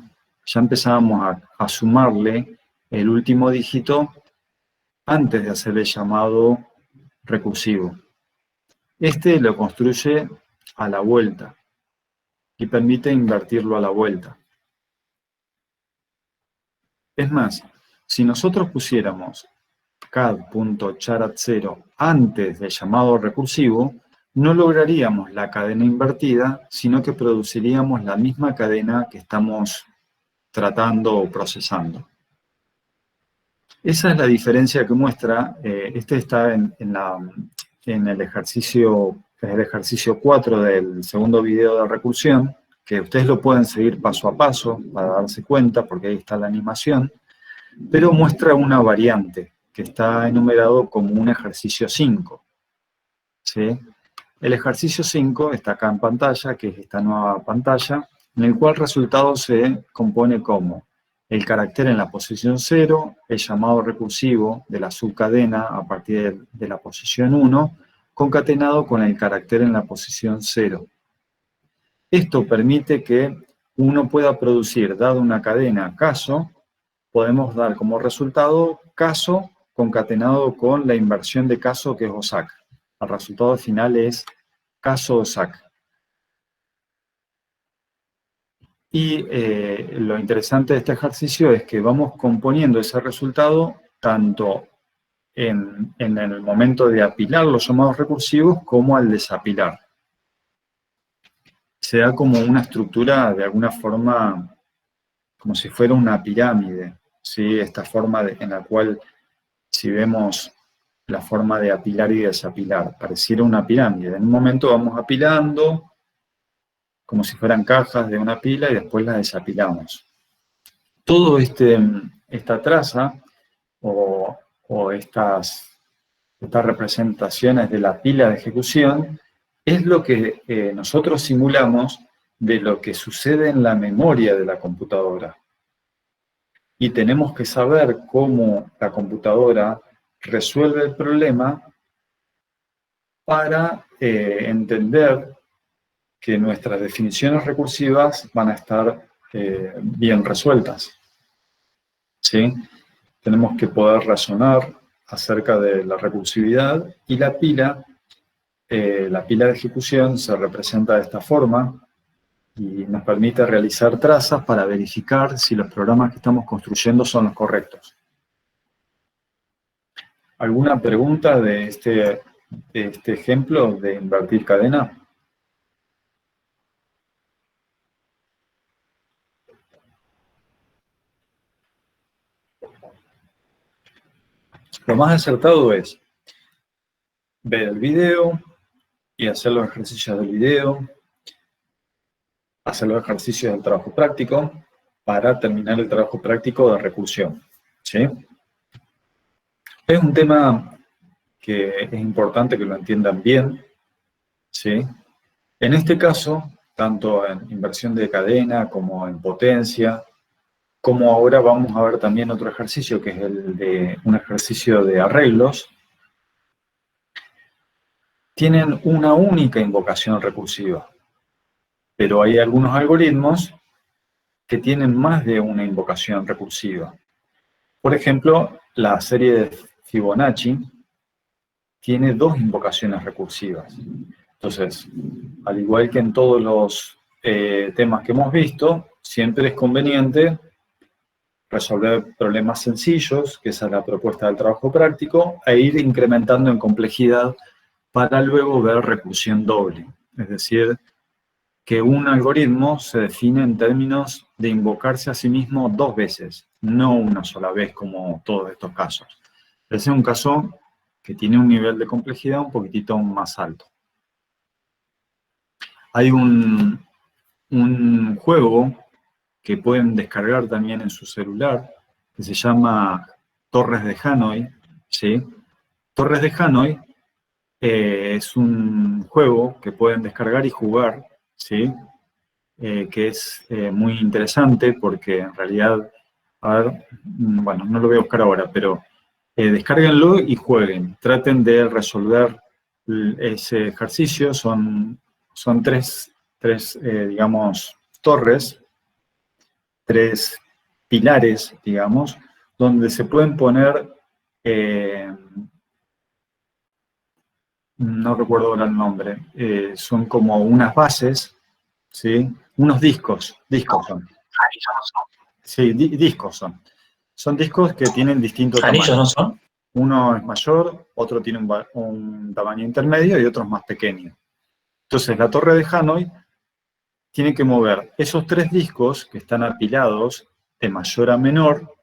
Ya empezábamos a sumarle el último dígito antes de hacer el llamado recursivo. Este lo construye a la vuelta y permite invertirlo a la vuelta. Es más, si nosotros pusiéramos cad.charat0 antes del llamado recursivo, no lograríamos la cadena invertida, sino que produciríamos la misma cadena que estamos tratando o procesando. Esa es la diferencia que muestra, este está en el ejercicio 4 del segundo video de recursión, que ustedes lo pueden seguir paso a paso para darse cuenta, porque ahí está la animación, pero muestra una variante que está enumerado como un ejercicio 5. ¿Sí? El ejercicio 5 está acá en pantalla, que es esta nueva pantalla, en el cual el resultado se compone como el carácter en la posición 0, el llamado recursivo de la subcadena a partir de la posición 1, concatenado con el carácter en la posición 0. Esto permite que uno pueda producir, dado una cadena caso, podemos dar como resultado caso concatenado con la inversión de caso que es OSAC. El resultado final es caso OSAC. Y lo interesante de este ejercicio es que vamos componiendo ese resultado tanto en el momento de apilar los llamados recursivos como al desapilar. Se da como una estructura de alguna forma, como si fuera una pirámide, ¿sí? Esta forma en la cual, si vemos la forma de apilar y desapilar, pareciera una pirámide. En un momento vamos apilando, como si fueran cajas de una pila, y después las desapilamos. Todo esta traza o estas representaciones de la pila de ejecución es lo que nosotros simulamos de lo que sucede en la memoria de la computadora. Y tenemos que saber cómo la computadora resuelve el problema para entender que nuestras definiciones recursivas van a estar bien resueltas. ¿Sí? Tenemos que poder razonar acerca de la recursividad y la pila de ejecución se representa de esta forma y nos permite realizar trazas para verificar si los programas que estamos construyendo son los correctos. ¿Alguna pregunta de este ejemplo de invertir cadena? Lo más acertado es ver el video y hacer los ejercicios del video, hacer los ejercicios del trabajo práctico para terminar el trabajo práctico de recursión. ¿Sí? Es un tema que es importante que lo entiendan bien. ¿Sí? En este caso, tanto en inversión de cadena como en potencia, como ahora vamos a ver también otro ejercicio, que es un ejercicio de arreglos, tienen una única invocación recursiva. Pero hay algunos algoritmos que tienen más de una invocación recursiva. Por ejemplo, la serie de Fibonacci tiene 2 invocaciones recursivas. Entonces, al igual que en todos los temas que hemos visto, siempre es conveniente resolver problemas sencillos, que esa es la propuesta del trabajo práctico, e ir incrementando en complejidad para luego ver recursión doble. Es decir, que un algoritmo se define en términos de invocarse a sí mismo 2 veces, no una sola vez como todos estos casos. Ese es un caso que tiene un nivel de complejidad un poquitito más alto. Hay un juego que pueden descargar también en su celular, que se llama Torres de Hanoi, ¿sí? Torres de Hanoi es un juego que pueden descargar y jugar, ¿sí? Que es muy interesante porque en realidad, a ver, bueno, no lo voy a buscar ahora, pero descárguenlo y jueguen. Traten de resolver ese ejercicio. Son tres digamos, torres, 3 pilares, digamos, donde se pueden poner, no recuerdo ahora el nombre, son como unas bases, ¿sí? Unos discos son. Sí, discos son. Son discos que tienen distinto tamaño. ¿Anillos no son? Uno es mayor, otro tiene un tamaño intermedio y otro es más pequeño. Entonces, la torre de Hanoi tiene que mover esos 3 discos que están apilados de mayor a menor.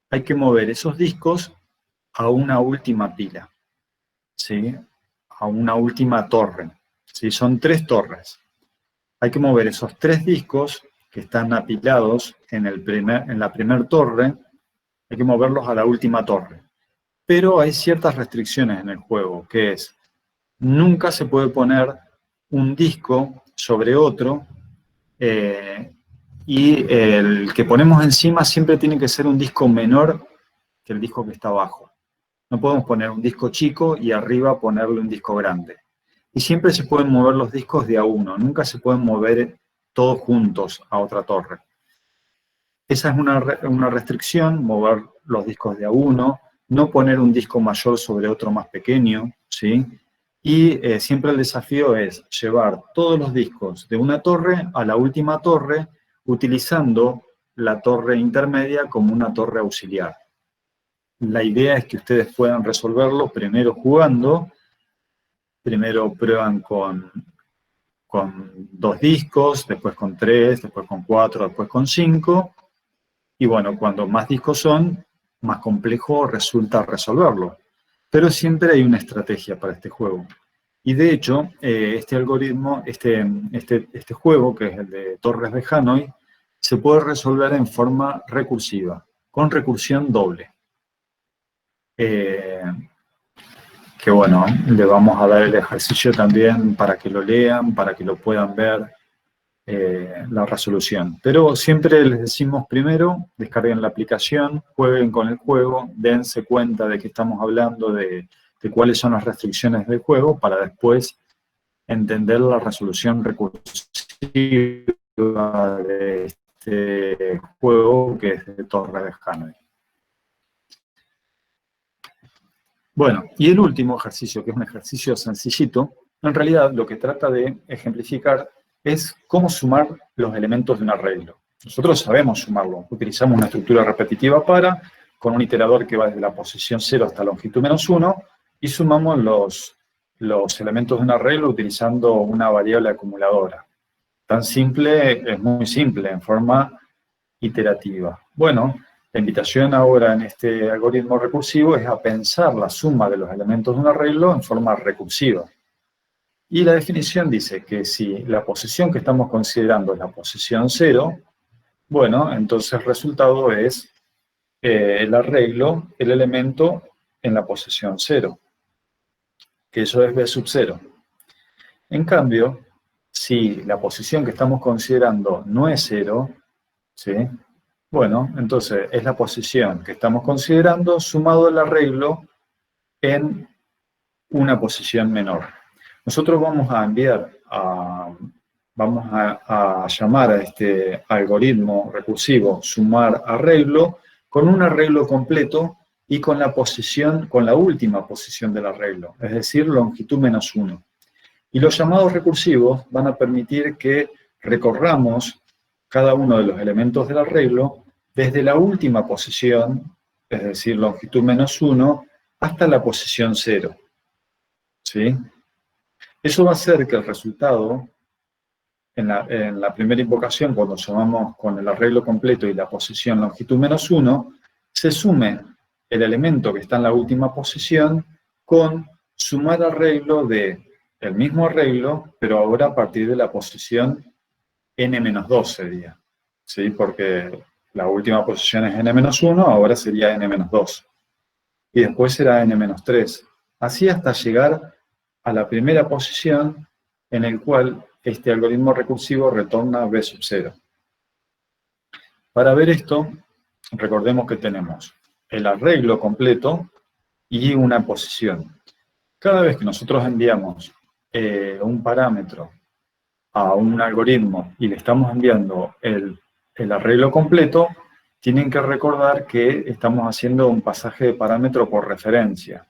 Hay que mover esos discos a una última pila, ¿sí? A una última torre, ¿sí? Son 3 torres. Hay que mover esos 3 discos que están apilados en la primera torre, hay que moverlos a la última torre. Pero hay ciertas restricciones en el juego, que es, nunca se puede poner un disco sobre otro, y el que ponemos encima siempre tiene que ser un disco menor que el disco que está abajo. No podemos poner un disco chico y arriba ponerle un disco grande. Y siempre se pueden mover los discos de a uno, nunca se pueden mover todos juntos a otra torre. Esa es una restricción, mover los discos de a uno, no poner un disco mayor sobre otro más pequeño, ¿sí? Y siempre el desafío es llevar todos los discos de una torre a la última torre, utilizando la torre intermedia como una torre auxiliar. La idea es que ustedes puedan resolverlo primero jugando, primero prueban con 2 discos, después con 3, después con 4, después con 5, y bueno, cuando más discos son, más complejo resulta resolverlo. Pero siempre hay una estrategia para este juego. Y de hecho, este algoritmo, este juego, que es el de Torres de Hanoi, se puede resolver en forma recursiva, con recursión doble. Que bueno, le vamos a dar el ejercicio también para que lo lean, para que lo puedan ver, la resolución. Pero siempre les decimos primero, descarguen la aplicación, jueguen con el juego, dense cuenta de que estamos hablando de cuáles son las restricciones del juego para después entender la resolución recursiva de este juego que es de Torres de Hanoi. Bueno, y el último ejercicio, que es un ejercicio sencillito, en realidad lo que trata de ejemplificar es cómo sumar los elementos de un arreglo. Nosotros sabemos sumarlo, utilizamos una estructura repetitiva con un iterador que va desde la posición 0 hasta longitud -1, y sumamos los elementos de un arreglo utilizando una variable acumuladora. Tan simple, es muy simple, en forma iterativa. Bueno, la invitación ahora en este algoritmo recursivo es a pensar la suma de los elementos de un arreglo en forma recursiva. Y la definición dice que si la posición que estamos considerando es la posición 0, bueno, entonces el resultado es el arreglo, el elemento en la posición 0, que eso es B sub 0. En cambio, si la posición que estamos considerando no es 0, ¿sí? Bueno, entonces es la posición que estamos considerando sumado el arreglo en una posición menor. Nosotros vamos a llamar a este algoritmo recursivo sumar arreglo con un arreglo completo y con la última posición del arreglo, es decir, longitud -1. Y los llamados recursivos van a permitir que recorramos cada uno de los elementos del arreglo desde la última posición, es decir, longitud -1, hasta la posición 0. ¿sí? Eso va a hacer que el resultado, en la primera invocación, cuando sumamos con el arreglo completo y la posición longitud menos 1, se sume el elemento que está en la última posición con sumar arreglo de el mismo arreglo, pero ahora a partir de la posición n-2 sería, ¿sí? Porque la última posición es n-1, ahora sería n-2. Y después será n-3. Así hasta llegar a la primera posición en el cual este algoritmo recursivo retorna b sub 0. Para ver esto, recordemos que tenemos el arreglo completo y una posición. Cada vez que nosotros enviamos un parámetro a un algoritmo y le estamos enviando el arreglo completo, tienen que recordar que estamos haciendo un pasaje de parámetro por referencia.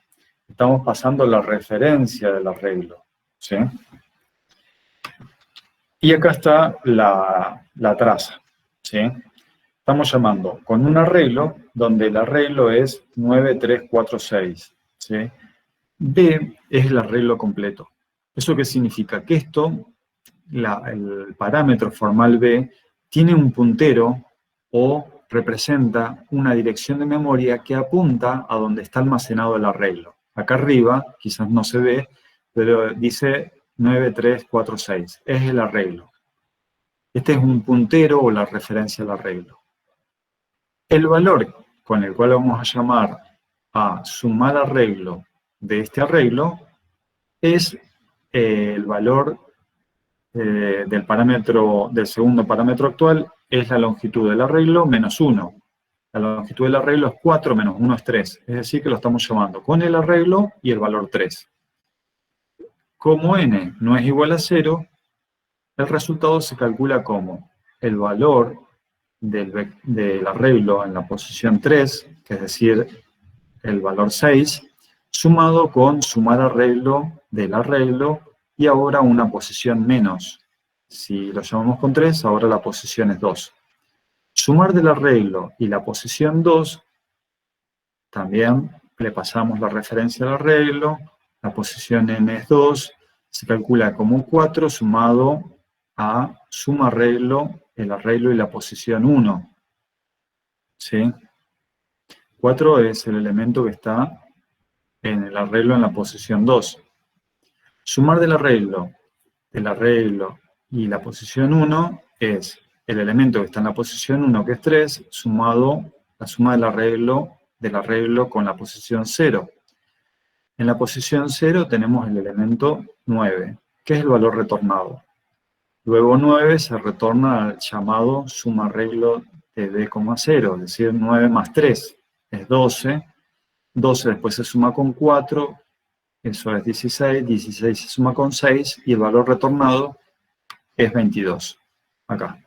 Estamos pasando la referencia del arreglo, ¿sí? Y acá está la traza, ¿sí? Estamos llamando con un arreglo donde el arreglo es 9346, ¿sí? B es el arreglo completo. ¿Eso qué significa? Que esto, el parámetro formal B, tiene un puntero o representa una dirección de memoria que apunta a donde está almacenado el arreglo. Acá arriba, quizás no se ve, pero dice 9346, es el arreglo. Este es un puntero o la referencia al arreglo. El valor con el cual vamos a llamar a sumar arreglo de este arreglo es el valor del parámetro, del segundo parámetro actual, es la longitud del arreglo menos 1. La longitud del arreglo es 4 menos 1 es 3. Es decir, que lo estamos llamando con el arreglo y el valor 3. Como n no es igual a 0, el resultado se calcula como el valor del arreglo en la posición 3, que es decir, el valor 6, sumado con sumar arreglo del arreglo y ahora una posición menos. Si lo llamamos con 3, ahora la posición es 2. Sumar del arreglo y la posición 2, también le pasamos la referencia al arreglo, la posición n es 2, se calcula como 4 sumado a suma arreglo, el arreglo y la posición 1. ¿Sí? 4 es el elemento que está en el arreglo en la posición 2. Sumar del arreglo y la posición 1 es el elemento que está en la posición 1, que es 3, sumado la suma del arreglo con la posición 0. En la posición 0 tenemos el elemento 9, que es el valor retornado. Luego 9 se retorna al llamado suma arreglo de d,0, es decir, 9 más 3 es 12. 12 después se suma con 4, eso es 16, 16 se suma con 6 y el valor retornado es 22, acá.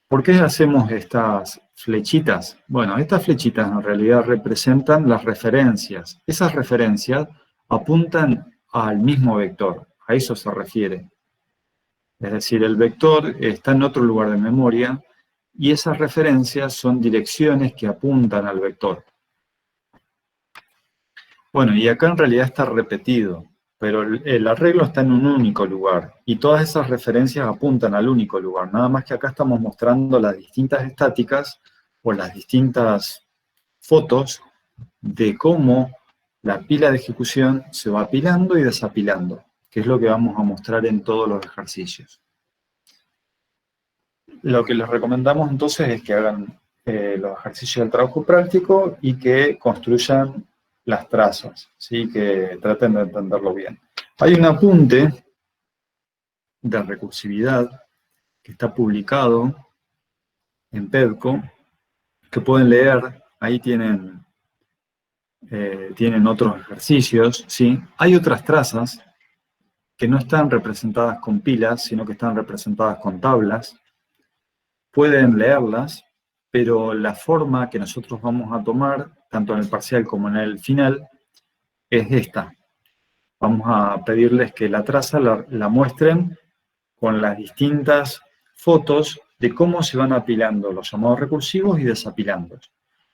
¿Por qué hacemos estas flechitas? Bueno, estas flechitas en realidad representan las referencias. Esas referencias apuntan al mismo vector, a eso se refiere. Es decir, el vector está en otro lugar de memoria y esas referencias son direcciones que apuntan al vector. Bueno, y acá en realidad está repetido, pero el arreglo está en un único lugar, y todas esas referencias apuntan al único lugar, nada más que acá estamos mostrando las distintas estáticas, o las distintas fotos, de cómo la pila de ejecución se va apilando y desapilando, que es lo que vamos a mostrar en todos los ejercicios. Lo que les recomendamos entonces es que hagan los ejercicios del trabajo práctico y que construyan las trazas, ¿sí? Que traten de entenderlo bien. Hay un apunte de recursividad que está publicado en PEDCO, que pueden leer, ahí tienen otros ejercicios, ¿sí? Hay otras trazas que no están representadas con pilas, sino que están representadas con tablas. Pueden leerlas, pero la forma que nosotros vamos a tomar, tanto en el parcial como en el final, es esta. Vamos a pedirles que la traza la muestren con las distintas fotos de cómo se van apilando los llamados recursivos y desapilando.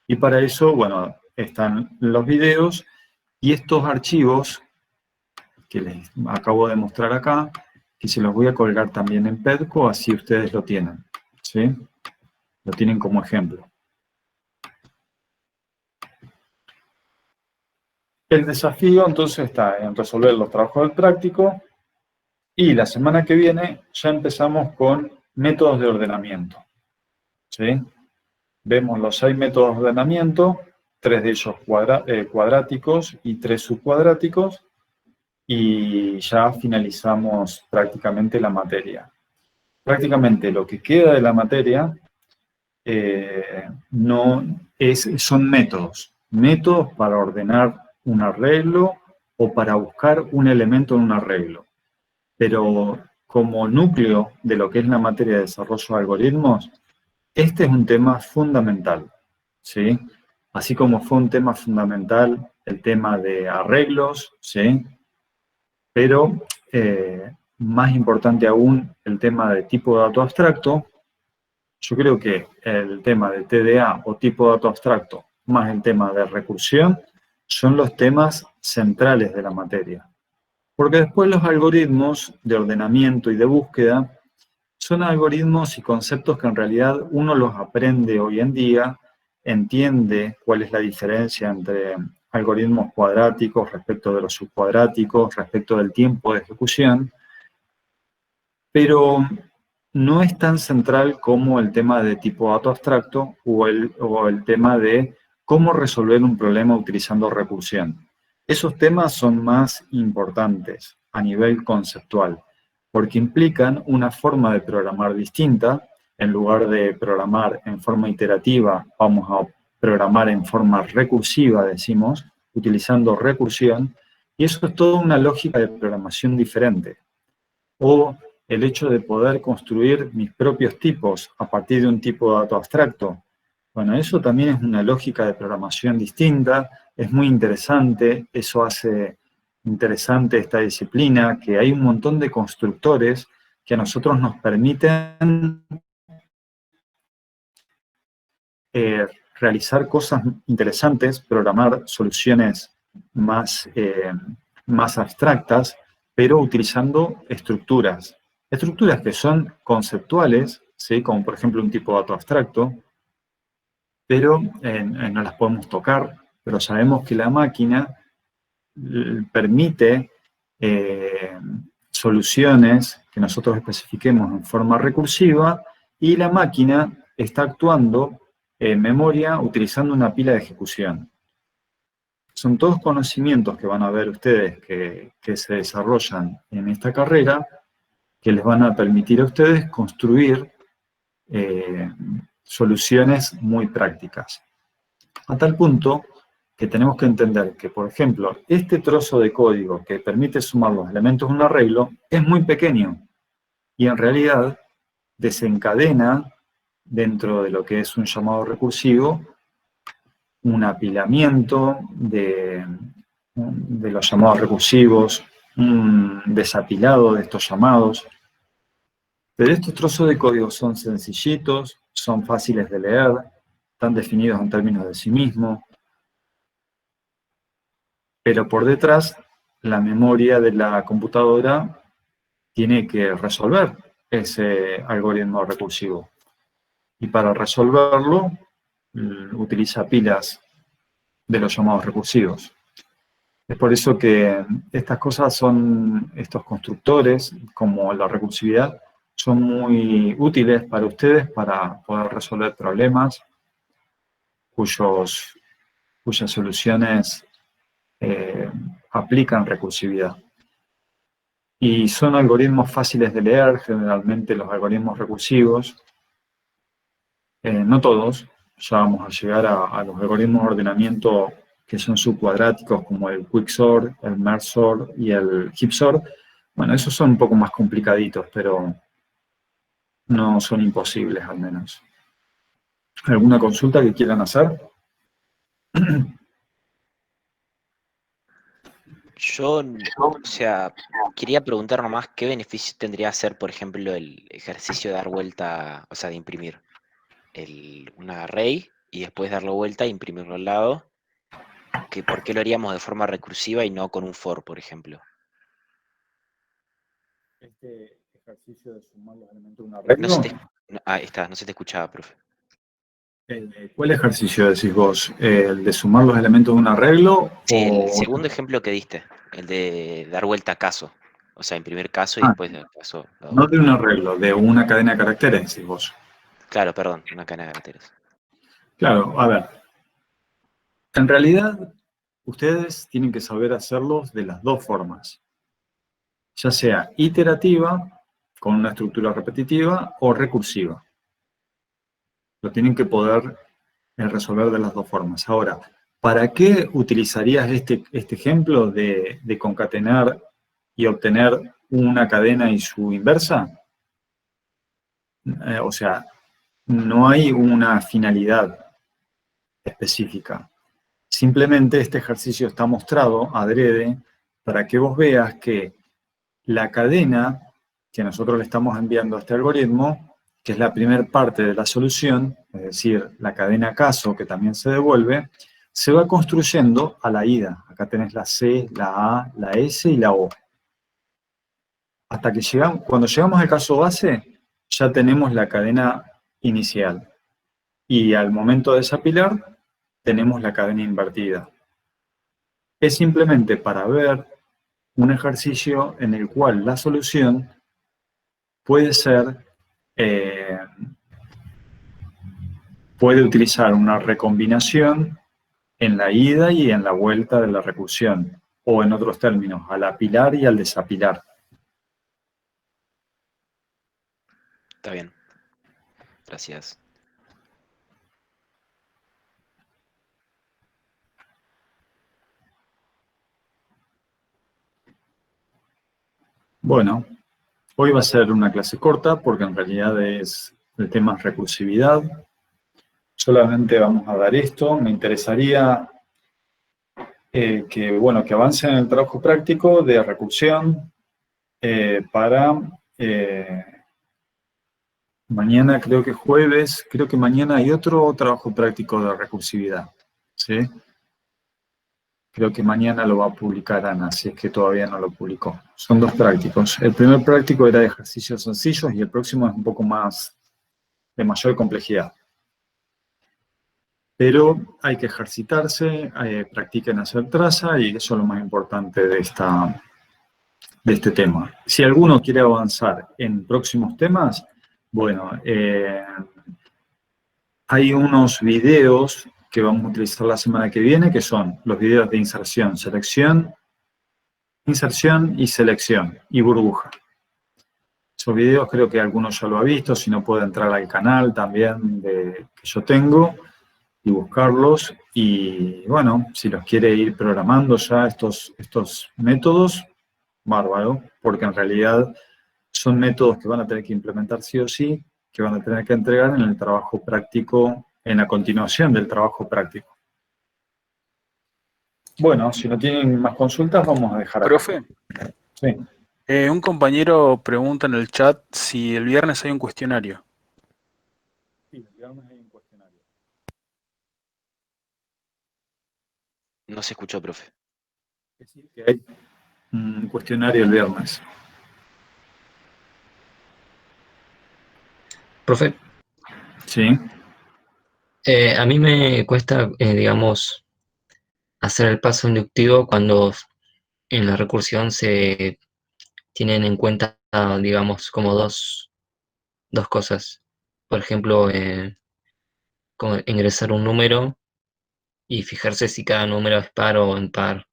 Y para eso, bueno, están los videos y estos archivos que les acabo de mostrar acá, que se los voy a colgar también en Pedco, así ustedes lo tienen, ¿sí? Lo tienen como ejemplo. El desafío entonces está en resolver los trabajos del práctico y la semana que viene ya empezamos con métodos de ordenamiento, ¿sí? Vemos los 6 métodos de ordenamiento, 3 de ellos cuadráticos y 3 subcuadráticos, y ya finalizamos prácticamente la materia. Prácticamente lo que queda de la materia son métodos para ordenar un arreglo o para buscar un elemento en un arreglo. Pero como núcleo de lo que es la materia de desarrollo de algoritmos, este es un tema fundamental, ¿sí? Así como fue un tema fundamental el tema de arreglos, ¿sí? Pero más importante aún el tema de tipo de dato abstracto. Yo creo que el tema de TDA o tipo de dato abstracto más el tema de recursión son los temas centrales de la materia. Porque después los algoritmos de ordenamiento y de búsqueda son algoritmos y conceptos que en realidad uno los aprende hoy en día, entiende cuál es la diferencia entre algoritmos cuadráticos respecto de los subcuadráticos, respecto del tiempo de ejecución, pero no es tan central como el tema de tipo dato abstracto o el tema de cómo resolver un problema utilizando recursión. Esos temas son más importantes a nivel conceptual, porque implican una forma de programar distinta. En lugar de programar en forma iterativa, vamos a programar en forma recursiva, decimos, utilizando recursión, y eso es toda una lógica de programación diferente. O el hecho de poder construir mis propios tipos a partir de un tipo de dato abstracto. Bueno, eso también es una lógica de programación distinta, es muy interesante, eso hace interesante esta disciplina, que hay un montón de constructores que a nosotros nos permiten realizar cosas interesantes, programar soluciones más abstractas, pero utilizando estructuras. Estructuras que son conceptuales, ¿sí? Como por ejemplo un tipo de dato abstracto, pero no las podemos tocar, pero sabemos que la máquina permite soluciones que nosotros especifiquemos en forma recursiva y la máquina está actuando en memoria utilizando una pila de ejecución. Son todos conocimientos que van a ver ustedes que se desarrollan en esta carrera, que les van a permitir a ustedes construir soluciones muy prácticas. A tal punto que tenemos que entender que, por ejemplo, este trozo de código que permite sumar los elementos de un arreglo es muy pequeño y en realidad desencadena dentro de lo que es un llamado recursivo un apilamiento de los llamados recursivos, un desapilado de estos llamados. Pero estos trozos de código son sencillitos, son fáciles de leer, están definidos en términos de sí mismos, pero por detrás la memoria de la computadora tiene que resolver ese algoritmo recursivo. Y para resolverlo, utiliza pilas de los llamados recursivos. Es por eso que estas cosas estos constructores, como la recursividad, son muy útiles para ustedes para poder resolver problemas cuyas soluciones aplican recursividad. Y son algoritmos fáciles de leer, generalmente los algoritmos recursivos, no todos, ya vamos a llegar a los algoritmos de ordenamiento que son subcuadráticos, como el Quicksort, el Mergesort y el Heapsort. Bueno, esos son un poco más complicaditos, pero no son imposibles al menos. ¿Alguna consulta que quieran hacer? Yo, o sea, quería preguntar nomás qué beneficio tendría hacer, por ejemplo, el ejercicio de dar vuelta, o sea, de imprimir un array y después darlo vuelta e imprimirlo al lado, que por qué lo haríamos de forma recursiva y no con un for, por ejemplo. este ejercicio de sumar los elementos de un No arreglo. se te, ahí está, no se te escuchaba, profe. ¿Cuál ejercicio decís vos? ¿El de sumar los elementos de un arreglo Sí, el o...? segundo ejemplo que diste, el de dar vuelta a caso. O sea, imprimir caso y Ah, después del caso dado no de vuelta. un arreglo, de una cadena de caracteres, decís vos. Claro, perdón, una cadena de caracteres. Claro, a ver, en realidad ustedes tienen que saber hacerlos de las dos formas, ya sea iterativa, con una estructura repetitiva, o recursiva. Lo tienen que poder resolver de las dos formas. Ahora, ¿para qué utilizarías este ejemplo de concatenar y obtener una cadena y su inversa? O sea, no hay una finalidad específica. Simplemente este ejercicio está mostrado adrede para que vos veas que la cadena que nosotros le estamos enviando a este algoritmo, que es la primera parte de la solución, es decir, la cadena caso que también se devuelve, se va construyendo a la ida. Acá tenés la C, la A, la S y la O. Hasta que llegamos, cuando llegamos al caso base, ya tenemos la cadena inicial. Y al momento de desapilar, tenemos la cadena invertida. Es simplemente para ver un ejercicio en el cual la solución puede ser, eh, puede utilizar una recombinación en la ida y en la vuelta de la recursión, o en otros términos, al apilar y al desapilar. Está bien, gracias. Bueno, hoy va a ser una clase corta porque en realidad el tema es recursividad. Solamente vamos a dar esto. Me interesaría que avancen en el trabajo práctico de recursión para mañana, creo que jueves, creo que mañana hay otro trabajo práctico de recursividad. ¿Sí? Creo que mañana lo va a publicar Ana, si es que todavía no lo publicó. Son dos prácticos. El primer práctico era de ejercicios sencillos y el próximo es un poco más de mayor complejidad. Pero hay que ejercitarse, practiquen hacer traza y eso es lo más importante de este tema. Si alguno quiere avanzar en próximos temas, bueno, hay unos videos que vamos a utilizar la semana que viene, que son los videos de inserción y selección y burbuja. Esos videos creo que algunos ya lo ha visto, si no puede entrar al canal también que yo tengo y buscarlos. Y bueno, si los quiere ir programando ya estos métodos, bárbaro, porque en realidad son métodos que van a tener que implementar sí o sí, que van a tener que entregar en el trabajo práctico, en la continuación del trabajo práctico. Bueno, si no tienen más consultas, vamos a dejar acá. Profe, Sí. un compañero pregunta en el chat si el viernes hay un cuestionario. Sí, el viernes hay un cuestionario. No se escuchó, profe. Es decir, que hay un cuestionario el viernes. Profe, Sí. a mí me cuesta, digamos, hacer el paso inductivo cuando en la recursión se tienen en cuenta, digamos, como dos cosas. Por ejemplo, como ingresar un número y fijarse si cada número es par o impar.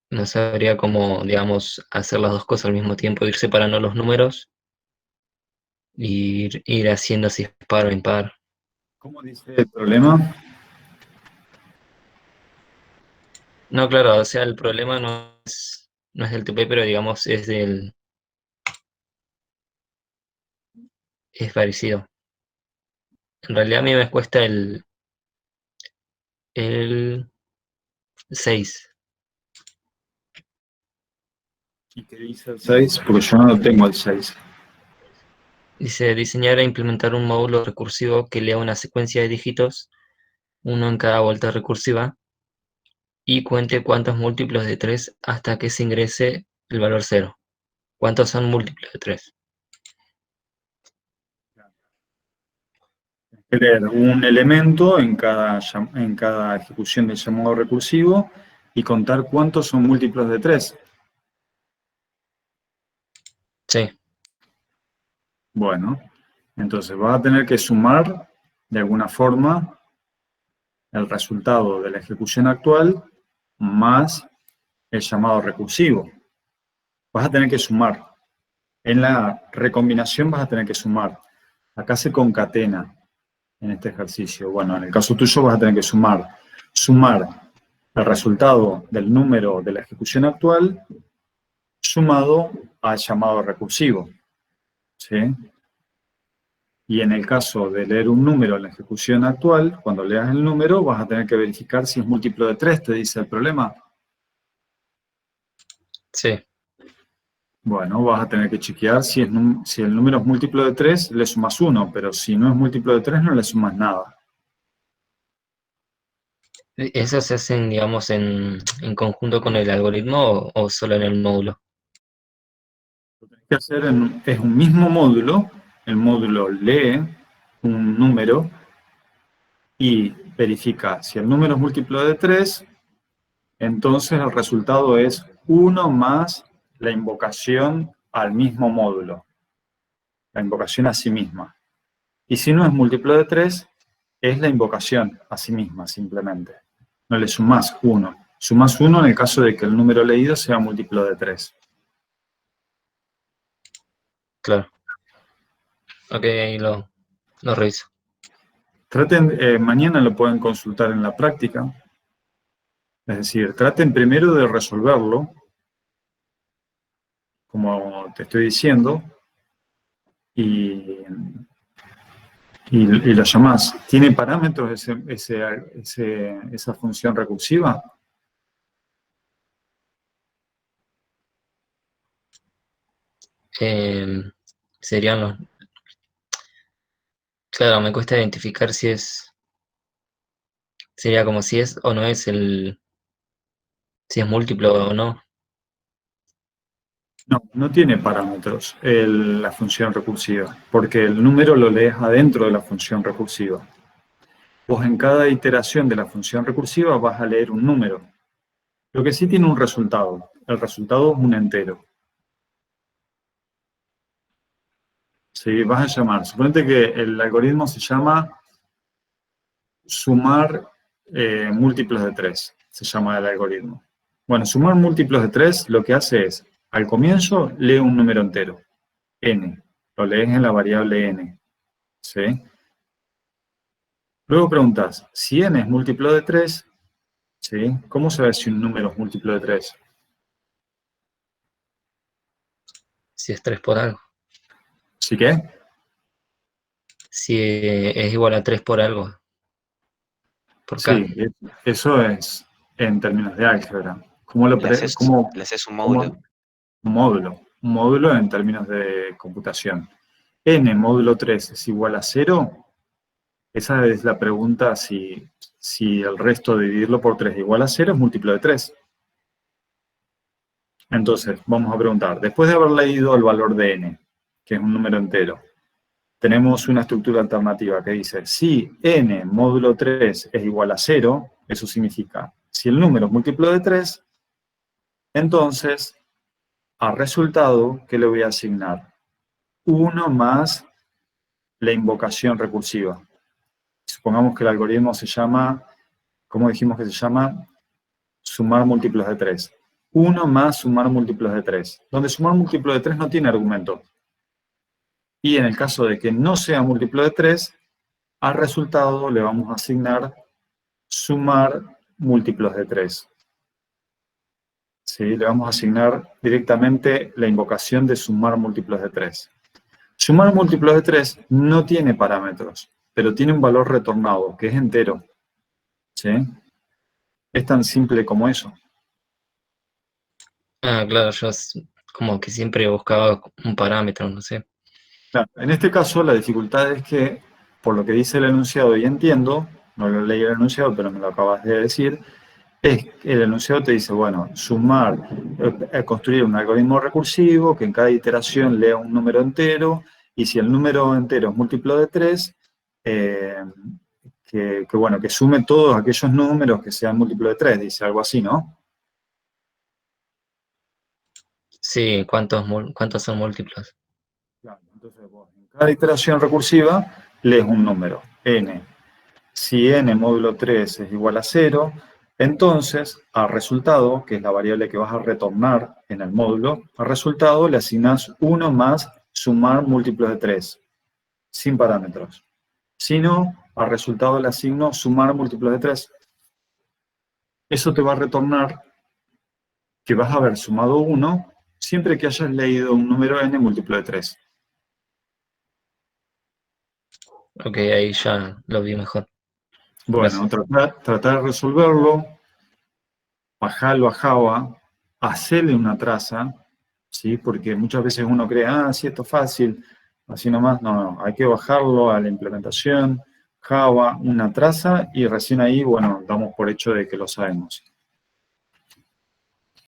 No sabría cómo, digamos, hacer las dos cosas al mismo tiempo, ir separando los números y ir haciendo si es par o impar. ¿Cómo dice el problema? No, claro, o sea, el problema no es del TP, pero digamos es parecido. En realidad a mí me cuesta el 6. ¿Y qué dice el 6? Porque yo no tengo el 6. Dice diseñar e implementar un módulo recursivo que lea una secuencia de dígitos, uno en cada vuelta recursiva, y cuente cuántos múltiplos de 3 hasta que se ingrese el valor 0. ¿Cuántos son múltiplos de 3? Crear un elemento en cada ejecución del llamado recursivo y contar cuántos son múltiplos de 3. Sí, Bueno, entonces vas a tener que sumar de alguna forma el resultado de la ejecución actual más el llamado recursivo. Vas a tener que sumar. En la recombinación vas a tener que sumar. Acá se concatena en este ejercicio. Bueno, en el caso tuyo vas a tener que sumar. Sumar el resultado del número de la ejecución actual sumado al llamado recursivo. ¿Sí? Y en el caso de leer un número en la ejecución actual, cuando leas el número vas a tener que verificar si es múltiplo de 3, te dice el problema. sí. Bueno, vas a tener que chequear si el número es múltiplo de 3, le sumas 1, pero si no es múltiplo de 3, no le sumas nada. ¿Eso se hacen, digamos, en conjunto con el algoritmo o solo en el módulo? Lo que tienes que hacer es un mismo módulo, el módulo lee un número y verifica si el número es múltiplo de 3, entonces el resultado es 1 más la invocación al mismo módulo, la invocación a sí misma. Y si no es múltiplo de 3, es la invocación a sí misma, simplemente. No le sumás 1. Sumás 1 en el caso de que el número leído sea múltiplo de 3. Claro. Ok, ahí lo reviso. Mañana lo pueden consultar en la práctica. Es decir, traten primero de resolverlo, como te estoy diciendo, y lo llamás. ¿Tiene parámetros esa función recursiva? Serían los... Claro, me cuesta identificar si es... Sería como si es o no es el... Si es múltiplo o no. No, no tiene parámetros la función recursiva, porque el número lo lees adentro de la función recursiva. Vos en cada iteración de la función recursiva vas a leer un número. Lo que sí tiene un resultado. El resultado es un entero. Sí, vas a llamar. Suponete que el algoritmo se llama sumar múltiplos de 3. Se llama el algoritmo. Bueno, sumar múltiplos de 3 lo que hace es, al comienzo lee un número entero, n. Lo lees en la variable n. ¿Sí? Luego preguntas, si n es múltiplo de 3, ¿sí? ¿Cómo sabes si un número es múltiplo de 3? Si es 3 por algo. ¿Sí qué? Si es igual a 3 por algo. Por K. Sí, eso es en términos de álgebra. ¿Cómo lo Le haces, cómo, le haces un cómo- módulo. un módulo? Un módulo en términos de computación. N módulo 3 es igual a 0. Esa es la pregunta si el resto de dividirlo por 3 igual a 0 es múltiplo de 3. Entonces, vamos a preguntar, después de haber leído el valor de n, que es un número entero, tenemos una estructura alternativa que dice, si n módulo 3 es igual a 0, eso significa, si el número es múltiplo de 3, entonces, al resultado, ¿qué le voy a asignar? 1 más la invocación recursiva. Supongamos que el algoritmo se llama, ¿cómo dijimos que se llama? Sumar múltiplos de 3. 1 más sumar múltiplos de 3. Donde sumar múltiplos de 3 no tiene argumento. Y en el caso de que no sea múltiplo de 3, al resultado le vamos a asignar sumar múltiplos de 3. ¿Sí? Le vamos a asignar directamente la invocación de sumar múltiplos de 3. Sumar múltiplos de 3 no tiene parámetros, pero tiene un valor retornado, que es entero. ¿Sí? Es tan simple como eso. Ah, claro, yo como que siempre buscaba un parámetro, no sé. Claro, en este caso la dificultad es que, por lo que dice el enunciado y entiendo, no lo leí el enunciado, pero me lo acabas de decir, El enunciado te dice, bueno, sumar, construir un algoritmo recursivo que en cada iteración lea un número entero, y si el número entero es múltiplo de 3, bueno, que sume todos aquellos números que sean múltiplo de 3, dice algo así, ¿no? Sí, ¿cuántos son múltiplos? Claro, entonces vos en cada iteración recursiva lees un número, n. Si n módulo 3 es igual a 0, entonces al resultado, que es la variable que vas a retornar en el módulo, al resultado le asignas 1 más sumar múltiplos de 3, sin parámetros. Si no, al resultado le asigno sumar múltiplos de 3. Eso te va a retornar que vas a haber sumado 1 siempre que hayas leído un número n múltiplo de 3. Ok, ahí ya lo vi mejor. Bueno, tratar de resolverlo, bajarlo a Java, hacerle una traza, ¿sí? Porque muchas veces uno cree, sí, esto es fácil, así nomás. No, hay que bajarlo a la implementación, Java, una traza, y recién ahí, bueno, damos por hecho de que lo sabemos.